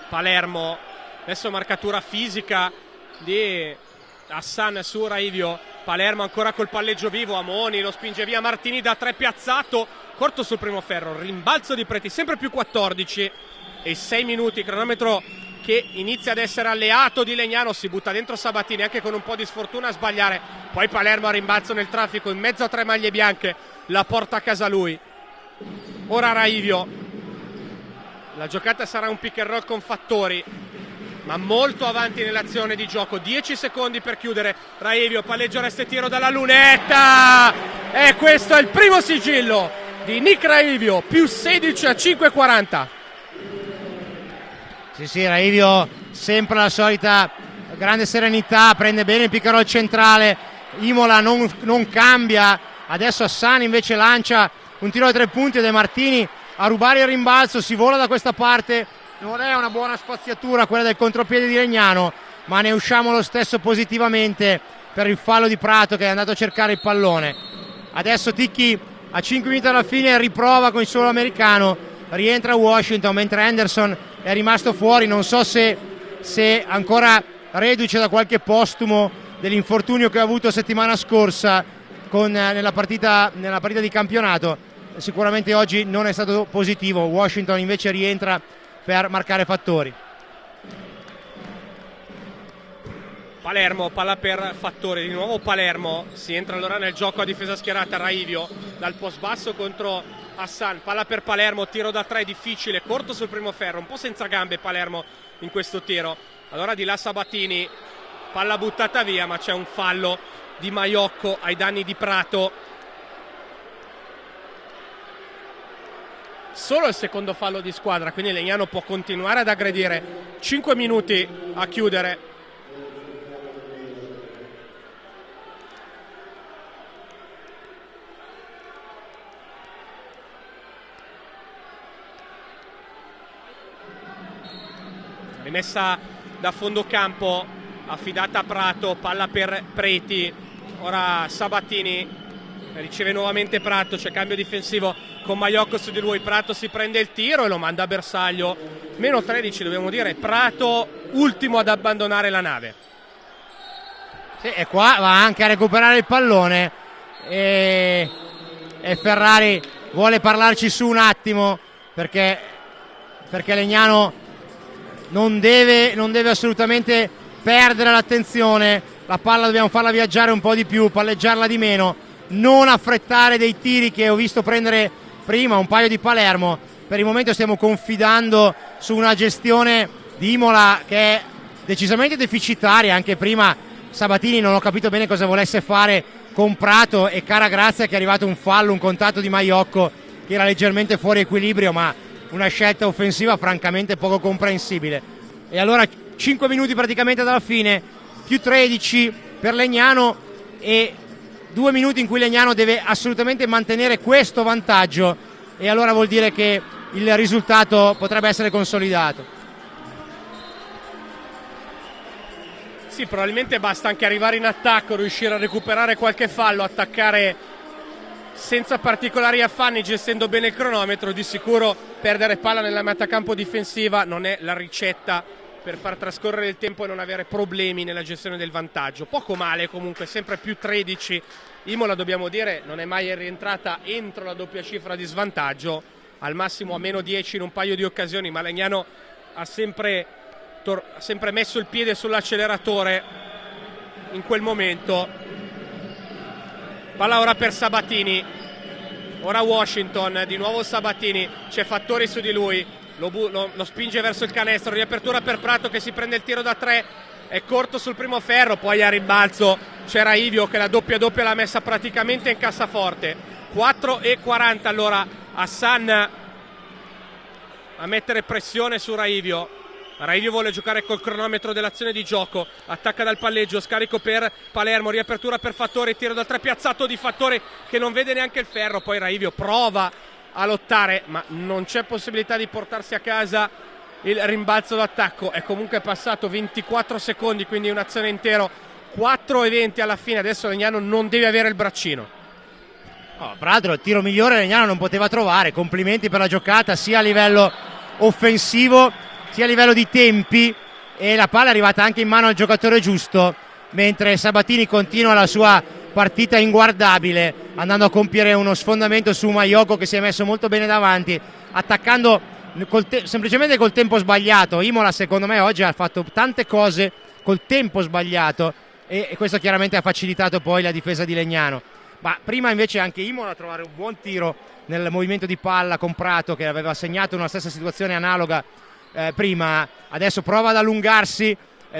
Speaker 1: Palermo, adesso marcatura fisica di Hassan su Raivio. Palermo ancora col palleggio vivo, Amoni lo spinge via, Martini da 3 piazzato, corto sul primo ferro, rimbalzo di Preti, sempre più 14 e 6 minuti, cronometro che inizia ad essere alleato di Legnano. Si butta dentro Sabatini anche con un po' di sfortuna a sbagliare, poi Palermo a rimbalzo nel traffico in mezzo a 3 maglie bianche, la porta a casa lui. Ora Raivio, la giocata sarà un pick and roll con Fattori, ma molto avanti nell'azione di gioco, 10 secondi per chiudere. Raivio, palleggio, resta e tiro dalla lunetta, e questo è il primo sigillo di Nick Raivio, più 16 a 5:40.
Speaker 2: Sì, Raivio sempre la solita grande serenità, prende bene il pick and roll centrale, Imola non cambia, adesso Hassan invece lancia un tiro da 3 punti ed è Martini a rubare il rimbalzo, si vola da questa parte. Non è una buona spaziatura quella del contropiede di Legnano, ma ne usciamo lo stesso positivamente per il fallo di Prato che è andato a cercare il pallone. Adesso Ticchi a 5 minuti alla fine riprova con il solo americano, rientra Washington mentre Henderson è rimasto fuori. Non so se ancora reduce da qualche postumo dell'infortunio che ha avuto settimana scorsa nella partita di campionato. Sicuramente oggi non è stato positivo. Washington invece rientra per marcare Fattori.
Speaker 1: Palermo, palla per Fattori, di nuovo Palermo, si entra allora nel gioco a difesa schierata. Raivio dal post basso contro Hassan, palla per Palermo, tiro da 3 difficile, corto sul primo ferro, un po' senza gambe Palermo in questo tiro. Allora di là Sabatini, palla buttata via, ma c'è un fallo di Maiocco ai danni di Prato. Solo il secondo fallo di squadra, quindi Legnano può continuare ad aggredire. 5 minuti a chiudere. Rimessa da fondo campo, affidata a Prato, palla per Preti. Ora Sabatini riceve nuovamente Prato, c'è cambio difensivo con Maiocco su di lui. Prato si prende il tiro e lo manda a bersaglio. Meno 13 dobbiamo dire, Prato ultimo ad abbandonare la nave.
Speaker 2: Sì, e qua va anche a recuperare il pallone e Ferrari vuole parlarci su un attimo perché Legnano non deve assolutamente perdere l'attenzione. La palla dobbiamo farla viaggiare un po' di più, palleggiarla di meno, non affrettare dei tiri che ho visto prendere prima un paio di Palermo. Per il momento stiamo confidando su una gestione di Imola che è decisamente deficitaria. Anche prima Sabatini non ho capito bene cosa volesse fare con Prato, e cara grazia che è arrivato un fallo, un contatto di Maiocco che era leggermente fuori equilibrio, ma una scelta offensiva francamente poco comprensibile. E allora 5 minuti praticamente dalla fine, più 13 per Legnano, e 2 minuti in cui Legnano deve assolutamente mantenere questo vantaggio, e allora vuol dire che il risultato potrebbe essere consolidato.
Speaker 1: Sì, probabilmente basta anche arrivare in attacco, riuscire a recuperare qualche fallo, attaccare senza particolari affanni, gestendo bene il cronometro. Di sicuro perdere palla nella metacampo difensiva non è la ricetta per far trascorrere il tempo e non avere problemi nella gestione del vantaggio. Poco male comunque, sempre più 13. Imola, dobbiamo dire, non è mai rientrata entro la doppia cifra di svantaggio, al massimo a meno 10 in un paio di occasioni, ma Legnano ha sempre messo il piede sull'acceleratore in quel momento. Palla ora per Sabatini, ora Washington, di nuovo Sabatini, c'è Fattori su di lui, lo spinge verso il canestro, riapertura per Prato che si prende il tiro da 3, è corto sul primo ferro, poi a rimbalzo c'è Raivio che la doppia l'ha messa praticamente in cassaforte. 4:40 allora Hassan a mettere pressione su Raivio. Raivio vuole giocare col cronometro dell'azione di gioco, attacca dal palleggio, scarico per Palermo, riapertura per Fattori, tiro da 3 piazzato di Fattori che non vede neanche il ferro, poi Raivio prova a lottare ma non c'è possibilità di portarsi a casa il rimbalzo d'attacco. È comunque passato 24 secondi, quindi un'azione intero, 4:20 alla fine. Adesso Legnano non deve avere il braccino.
Speaker 2: Tra l'altro il tiro migliore Legnano non poteva trovare. Complimenti per la giocata sia a livello offensivo sia a livello di tempi, e la palla è arrivata anche in mano al giocatore giusto, mentre Sabatini continua la sua partita inguardabile, andando a compiere uno sfondamento su Maiocco che si è messo molto bene davanti, attaccando semplicemente col tempo sbagliato. Imola secondo me oggi ha fatto tante cose col tempo sbagliato, e questo chiaramente ha facilitato poi la difesa di Legnano. Ma prima invece anche Imola a trovare un buon tiro nel movimento di palla con Prato, che aveva segnato una stessa situazione analoga prima. Adesso prova ad allungarsi,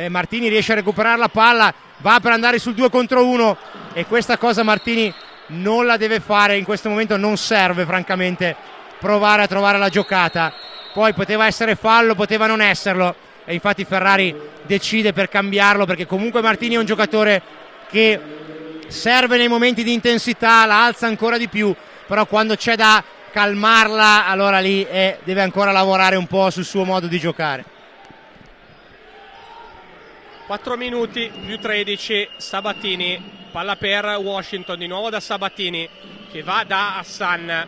Speaker 2: Martini riesce a recuperare la palla, va per andare sul 2 contro 1, e questa cosa Martini non la deve fare in questo momento. Non serve francamente provare a trovare la giocata, poi poteva essere fallo, poteva non esserlo, e infatti Ferrari decide per cambiarlo, perché comunque Martini è un giocatore che serve nei momenti di intensità, la alza ancora di più, però quando c'è da calmarla allora lì deve ancora lavorare un po' sul suo modo di giocare.
Speaker 1: 4 minuti più 13, Sabatini, palla per Washington, di nuovo da Sabatini che va da Hassan,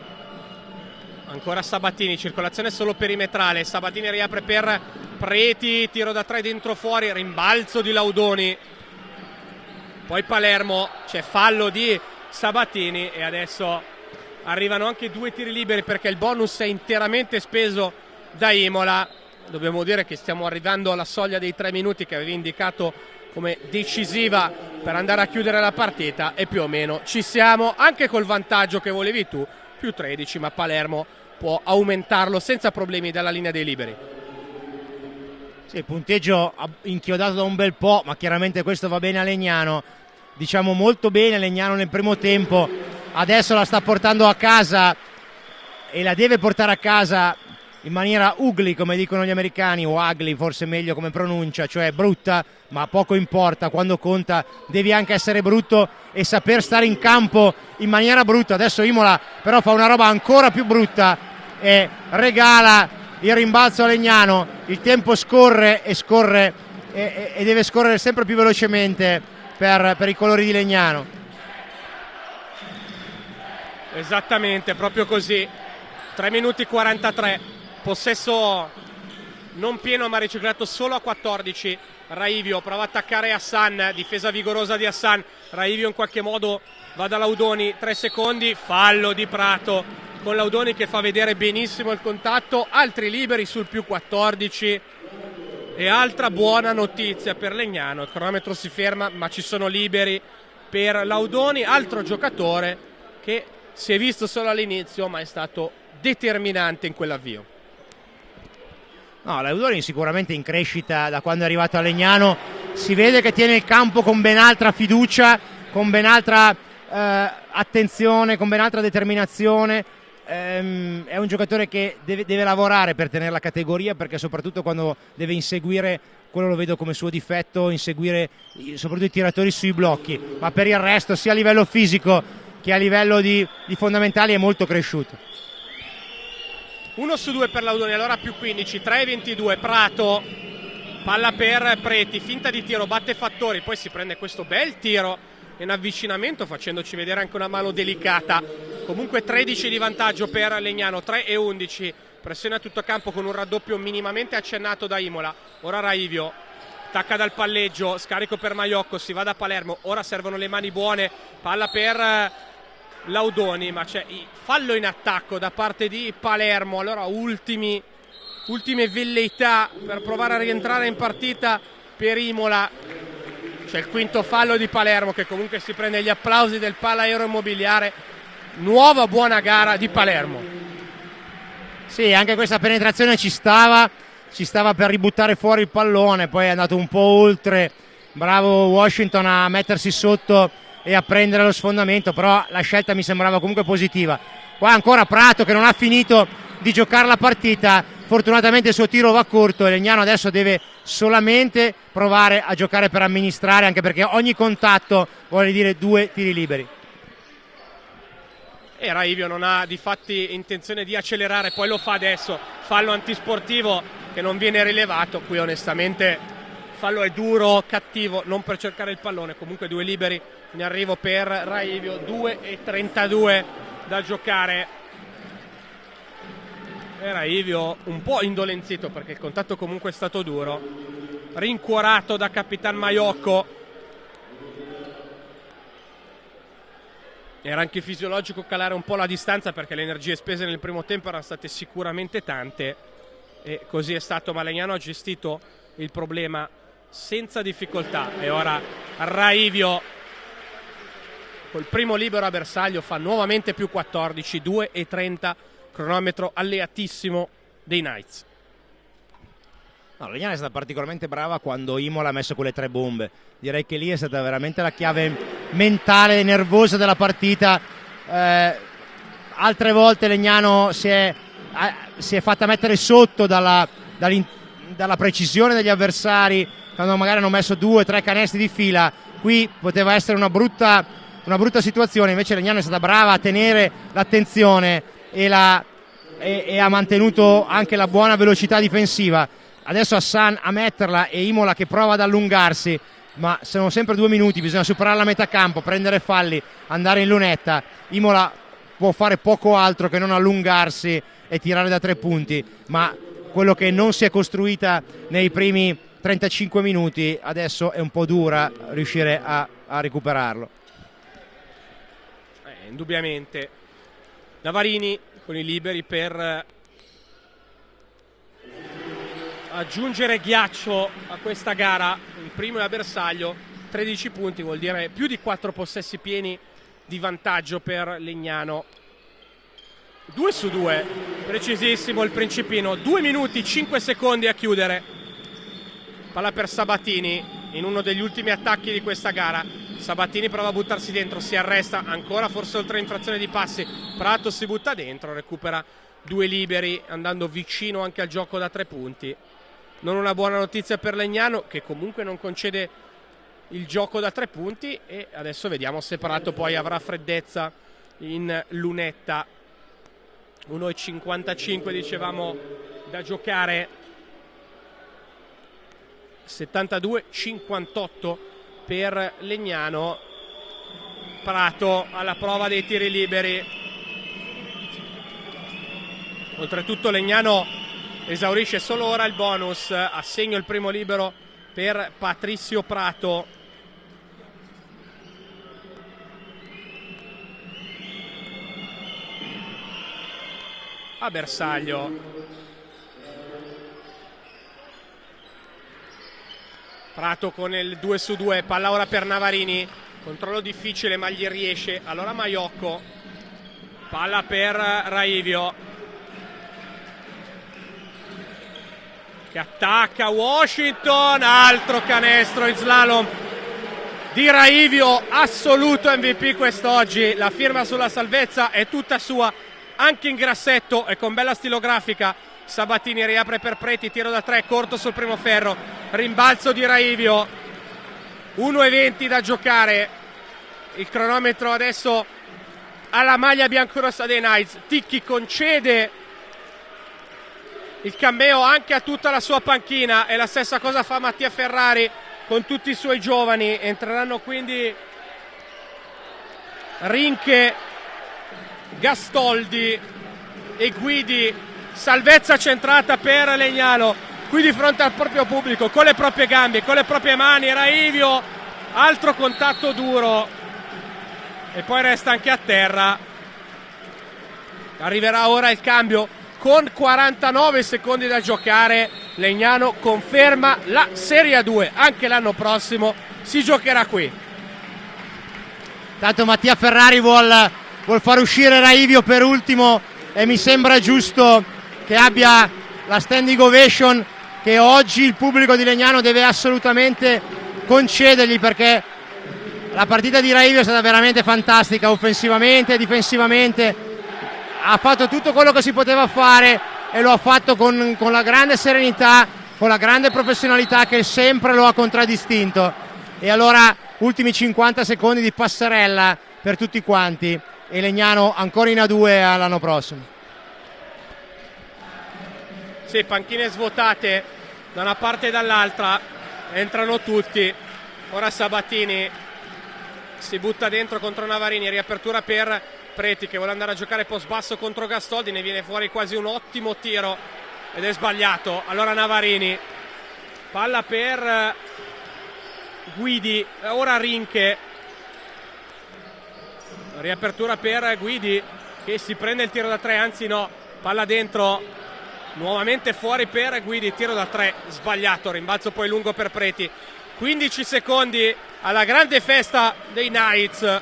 Speaker 1: ancora Sabatini, circolazione solo perimetrale, Sabatini riapre per Preti, tiro da 3 dentro fuori, rimbalzo di Laudoni, poi Palermo, c'è fallo di Sabatini e adesso arrivano anche 2 tiri liberi perché il bonus è interamente speso da Imola. Dobbiamo dire che stiamo arrivando alla soglia dei 3 minuti che avevi indicato come decisiva per andare a chiudere la partita, e più o meno ci siamo, anche col vantaggio che volevi tu, più 13, ma Palermo può aumentarlo senza problemi dalla linea dei liberi.
Speaker 2: Sì, il punteggio inchiodato da un bel po', ma chiaramente questo va bene a Legnano. Diciamo molto bene Legnano nel primo tempo, adesso la sta portando a casa e la deve portare a casa in maniera ugly, come dicono gli americani, o ugly forse meglio come pronuncia, cioè brutta, ma poco importa, quando conta devi anche essere brutto e saper stare in campo in maniera brutta. Adesso Imola però fa una roba ancora più brutta e regala il rimbalzo a Legnano. Il tempo scorre e scorre e deve scorrere sempre più velocemente per i colori di Legnano.
Speaker 1: Esattamente, proprio così. 3 minuti 43, possesso non pieno ma riciclato solo a 14. Raivio prova a attaccare Hassan, difesa vigorosa di Hassan. Raivio in qualche modo va da Laudoni, 3 secondi, fallo di Prato con Laudoni che fa vedere benissimo il contatto. Altri liberi sul più 14 e altra buona notizia per Legnano, il cronometro si ferma ma ci sono liberi per Laudoni, altro giocatore che si è visto solo all'inizio ma è stato determinante in quell'avvio.
Speaker 2: No, Laudoni sicuramente in crescita da quando è arrivato a Legnano, si vede che tiene il campo con ben altra fiducia, con ben altra attenzione, con ben altra determinazione. È un giocatore che deve lavorare per tenere la categoria, perché soprattutto quando deve inseguire, quello lo vedo come suo difetto, inseguire soprattutto i tiratori sui blocchi, ma per il resto sia a livello fisico che a livello di fondamentali è molto cresciuto.
Speaker 1: 1 su 2 per Laudoni, allora più 15, 3-22, Prato, palla per Preti, finta di tiro, batte Fattori, poi si prende questo bel tiro in avvicinamento facendoci vedere anche una mano delicata. Comunque 13 di vantaggio per Legnano, 3-11, pressione a tutto campo con un raddoppio minimamente accennato da Imola. Ora Raivio attacca dal palleggio, scarico per Maiocco, si va da Palermo, ora servono le mani buone, palla per Laudoni, ma c'è fallo in attacco da parte di Palermo. Allora ultime velleità per provare a rientrare in partita per Imola. C'è il quinto fallo di Palermo che comunque si prende gli applausi del Pala Euroimmobiliare. Nuova buona gara di Palermo.
Speaker 2: Sì, anche questa penetrazione ci stava per ributtare fuori il pallone, poi è andato un po' oltre, bravo Washington a mettersi sotto e a prendere lo sfondamento, però la scelta mi sembrava comunque positiva. Qua ancora Prato che non ha finito di giocare la partita, fortunatamente il suo tiro va corto e Legnano adesso deve solamente provare a giocare per amministrare, anche perché ogni contatto vuole dire 2 tiri liberi.
Speaker 1: E Raivio non ha di fatti intenzione di accelerare, poi lo fa adesso, fallo antisportivo che non viene rilevato. Qui onestamente fallo è duro, cattivo, non per cercare il pallone. Comunque 2 liberi in arrivo per Raivio, 2:32 da giocare. E Raivio un po' indolenzito perché il contatto comunque è stato duro, rincuorato da Capitan Maiocco. Era anche fisiologico calare un po' la distanza perché le energie spese nel primo tempo erano state sicuramente tante e così è stato, ma Legnano ha gestito il problema senza difficoltà. E ora Raivio col primo libero a bersaglio fa nuovamente più 14, 2:30, cronometro alleatissimo dei Knights.
Speaker 2: No, Legnano è stata particolarmente brava quando Imola ha messo quelle 3 bombe. Direi che lì è stata veramente la chiave mentale e nervosa della partita. Altre volte Legnano si è fatta mettere sotto dalla precisione degli avversari, quando magari hanno messo 2-3 canestri di fila. Qui poteva essere una brutta situazione, invece Legnano è stata brava a tenere l'attenzione e ha mantenuto anche la buona velocità difensiva. Adesso Hassan a metterla e Imola che prova ad allungarsi, ma sono sempre 2 minuti, bisogna superare la metà campo, prendere falli, andare in lunetta. Imola può fare poco altro che non allungarsi e tirare da 3 punti, ma quello che non si è costruita nei primi 35 minuti adesso è un po' dura riuscire a recuperarlo.
Speaker 1: Indubbiamente Navarini con i liberi per aggiungere ghiaccio a questa gara. Il primo è a bersaglio, 13 punti, vuol dire più di 4 possessi pieni di vantaggio per Legnano. 2 su 2, precisissimo il principino, 2 minuti 5 secondi a chiudere palla per Sabatini in uno degli ultimi attacchi di questa gara. Sabatini prova a buttarsi dentro, si arresta ancora, forse oltre infrazione di passi. Prato si butta dentro, recupera 2 liberi andando vicino anche al gioco da 3 punti. Non una buona notizia per Legnano, che comunque non concede il gioco da 3 punti, e adesso vediamo se Prato poi avrà freddezza in lunetta. 1,55 dicevamo da giocare, 72-58 per Legnano. Prato alla prova dei tiri liberi. Oltretutto Legnano esaurisce solo ora il bonus, assegno il primo libero per Patrizio Prato. A bersaglio. Prato con il 2 su 2, palla ora per Navarini, controllo difficile ma gli riesce. Allora Maiocco, palla per Raivio, che attacca Washington, altro canestro in slalom di Raivio, assoluto MVP quest'oggi. La firma sulla salvezza è tutta sua, anche in grassetto e con bella stilografica. Sabatini riapre per Preti, tiro da 3 corto sul primo ferro, rimbalzo di Raivio, 1,20 da giocare. Il cronometro adesso alla maglia biancorossa dei Knights. Ticchi concede il cameo anche a tutta la sua panchina, e la stessa cosa fa Mattia Ferrari con tutti i suoi giovani. Entreranno quindi Rinche, Gastoldi e Guidi. Salvezza centrata per Legnano, qui di fronte al proprio pubblico, con le proprie gambe, con le proprie mani. Raivio, altro contatto duro, e poi resta anche a terra. Arriverà ora il cambio con 49 secondi da giocare. Legnano conferma la Serie A2, anche l'anno prossimo si giocherà qui.
Speaker 2: Tanto Mattia Ferrari vuol far uscire Raivio per ultimo, e mi sembra giusto che abbia la standing ovation che oggi il pubblico di Legnano deve assolutamente concedergli, perché la partita di Raivio è stata veramente fantastica, offensivamente, difensivamente. Ha fatto tutto quello che si poteva fare, e lo ha fatto con la grande serenità, con la grande professionalità che sempre lo ha contraddistinto. E allora ultimi 50 secondi di passerella per tutti quanti, e Legnano ancora in A2 all'anno prossimo.
Speaker 1: Sì, panchine svuotate da una parte e dall'altra, entrano tutti. Ora Sabatini si butta dentro contro Navarini, riapertura per Preti che vuole andare a giocare post basso contro Gastoldi, ne viene fuori quasi un ottimo tiro ed è sbagliato. Allora Navarini, palla per Guidi, ora Rinche, riapertura per Guidi che si prende il tiro da 3, anzi no, palla dentro, nuovamente fuori per Guidi, tiro da 3 sbagliato, rimbalzo poi lungo per Preti. 15 secondi alla grande festa dei Knights.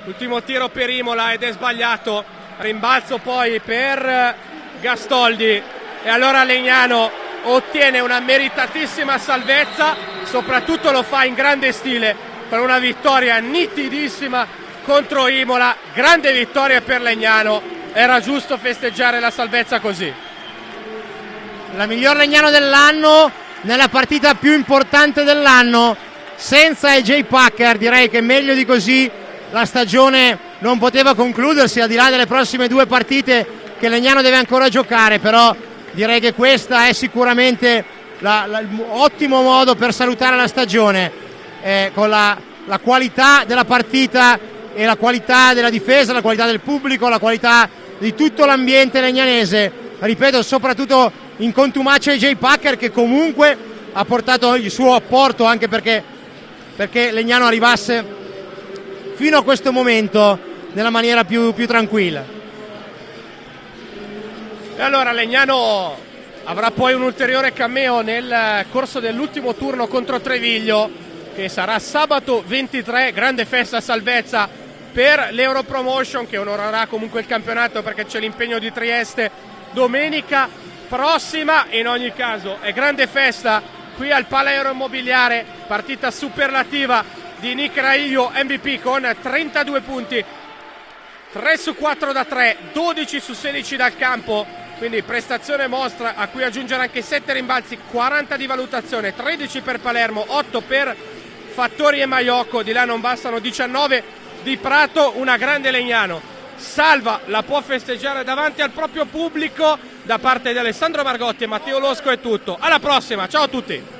Speaker 1: Ultimo tiro per Imola ed è sbagliato, rimbalzo poi per Gastoldi, e allora Legnano ottiene una meritatissima salvezza, soprattutto lo fa in grande stile con una vittoria nitidissima contro Imola. Grande vittoria per Legnano, era giusto festeggiare la salvezza così.
Speaker 2: La miglior Legnano dell'anno nella partita più importante dell'anno, senza AJ Packer. Direi che meglio di così la stagione non poteva concludersi, al di là delle prossime 2 partite che Legnano deve ancora giocare. Però direi che questa è sicuramente l'ottimo modo per salutare la stagione, con la qualità della partita e la qualità della difesa, la qualità del pubblico, la qualità di tutto l'ambiente legnanese. Ripeto, soprattutto in contumacia AJ Packer, che comunque ha portato il suo apporto, anche perché Legnano arrivasse fino a questo momento nella maniera più tranquilla.
Speaker 1: E allora Legnano avrà poi un ulteriore cameo nel corso dell'ultimo turno contro Treviglio, che sarà sabato 23, grande festa salvezza per l'Europromotion, che onorerà comunque il campionato perché c'è l'impegno di Trieste domenica prossima. In ogni caso è grande festa qui al Pala Euroimmobiliare, partita superlativa di Nick Railio, MVP con 32 punti, 3 su 4 da 3, 12 su 16 dal campo, quindi prestazione mostra a cui aggiungere anche 7 rimbalzi, 40 di valutazione, 13 per Palermo, 8 per Fattori e Maiocco, di là non bastano 19 di Prato. Una grande Legnano salva, la può festeggiare davanti al proprio pubblico. Da parte di Alessandro Margotti e Matteo Losco è tutto, alla prossima, ciao a tutti.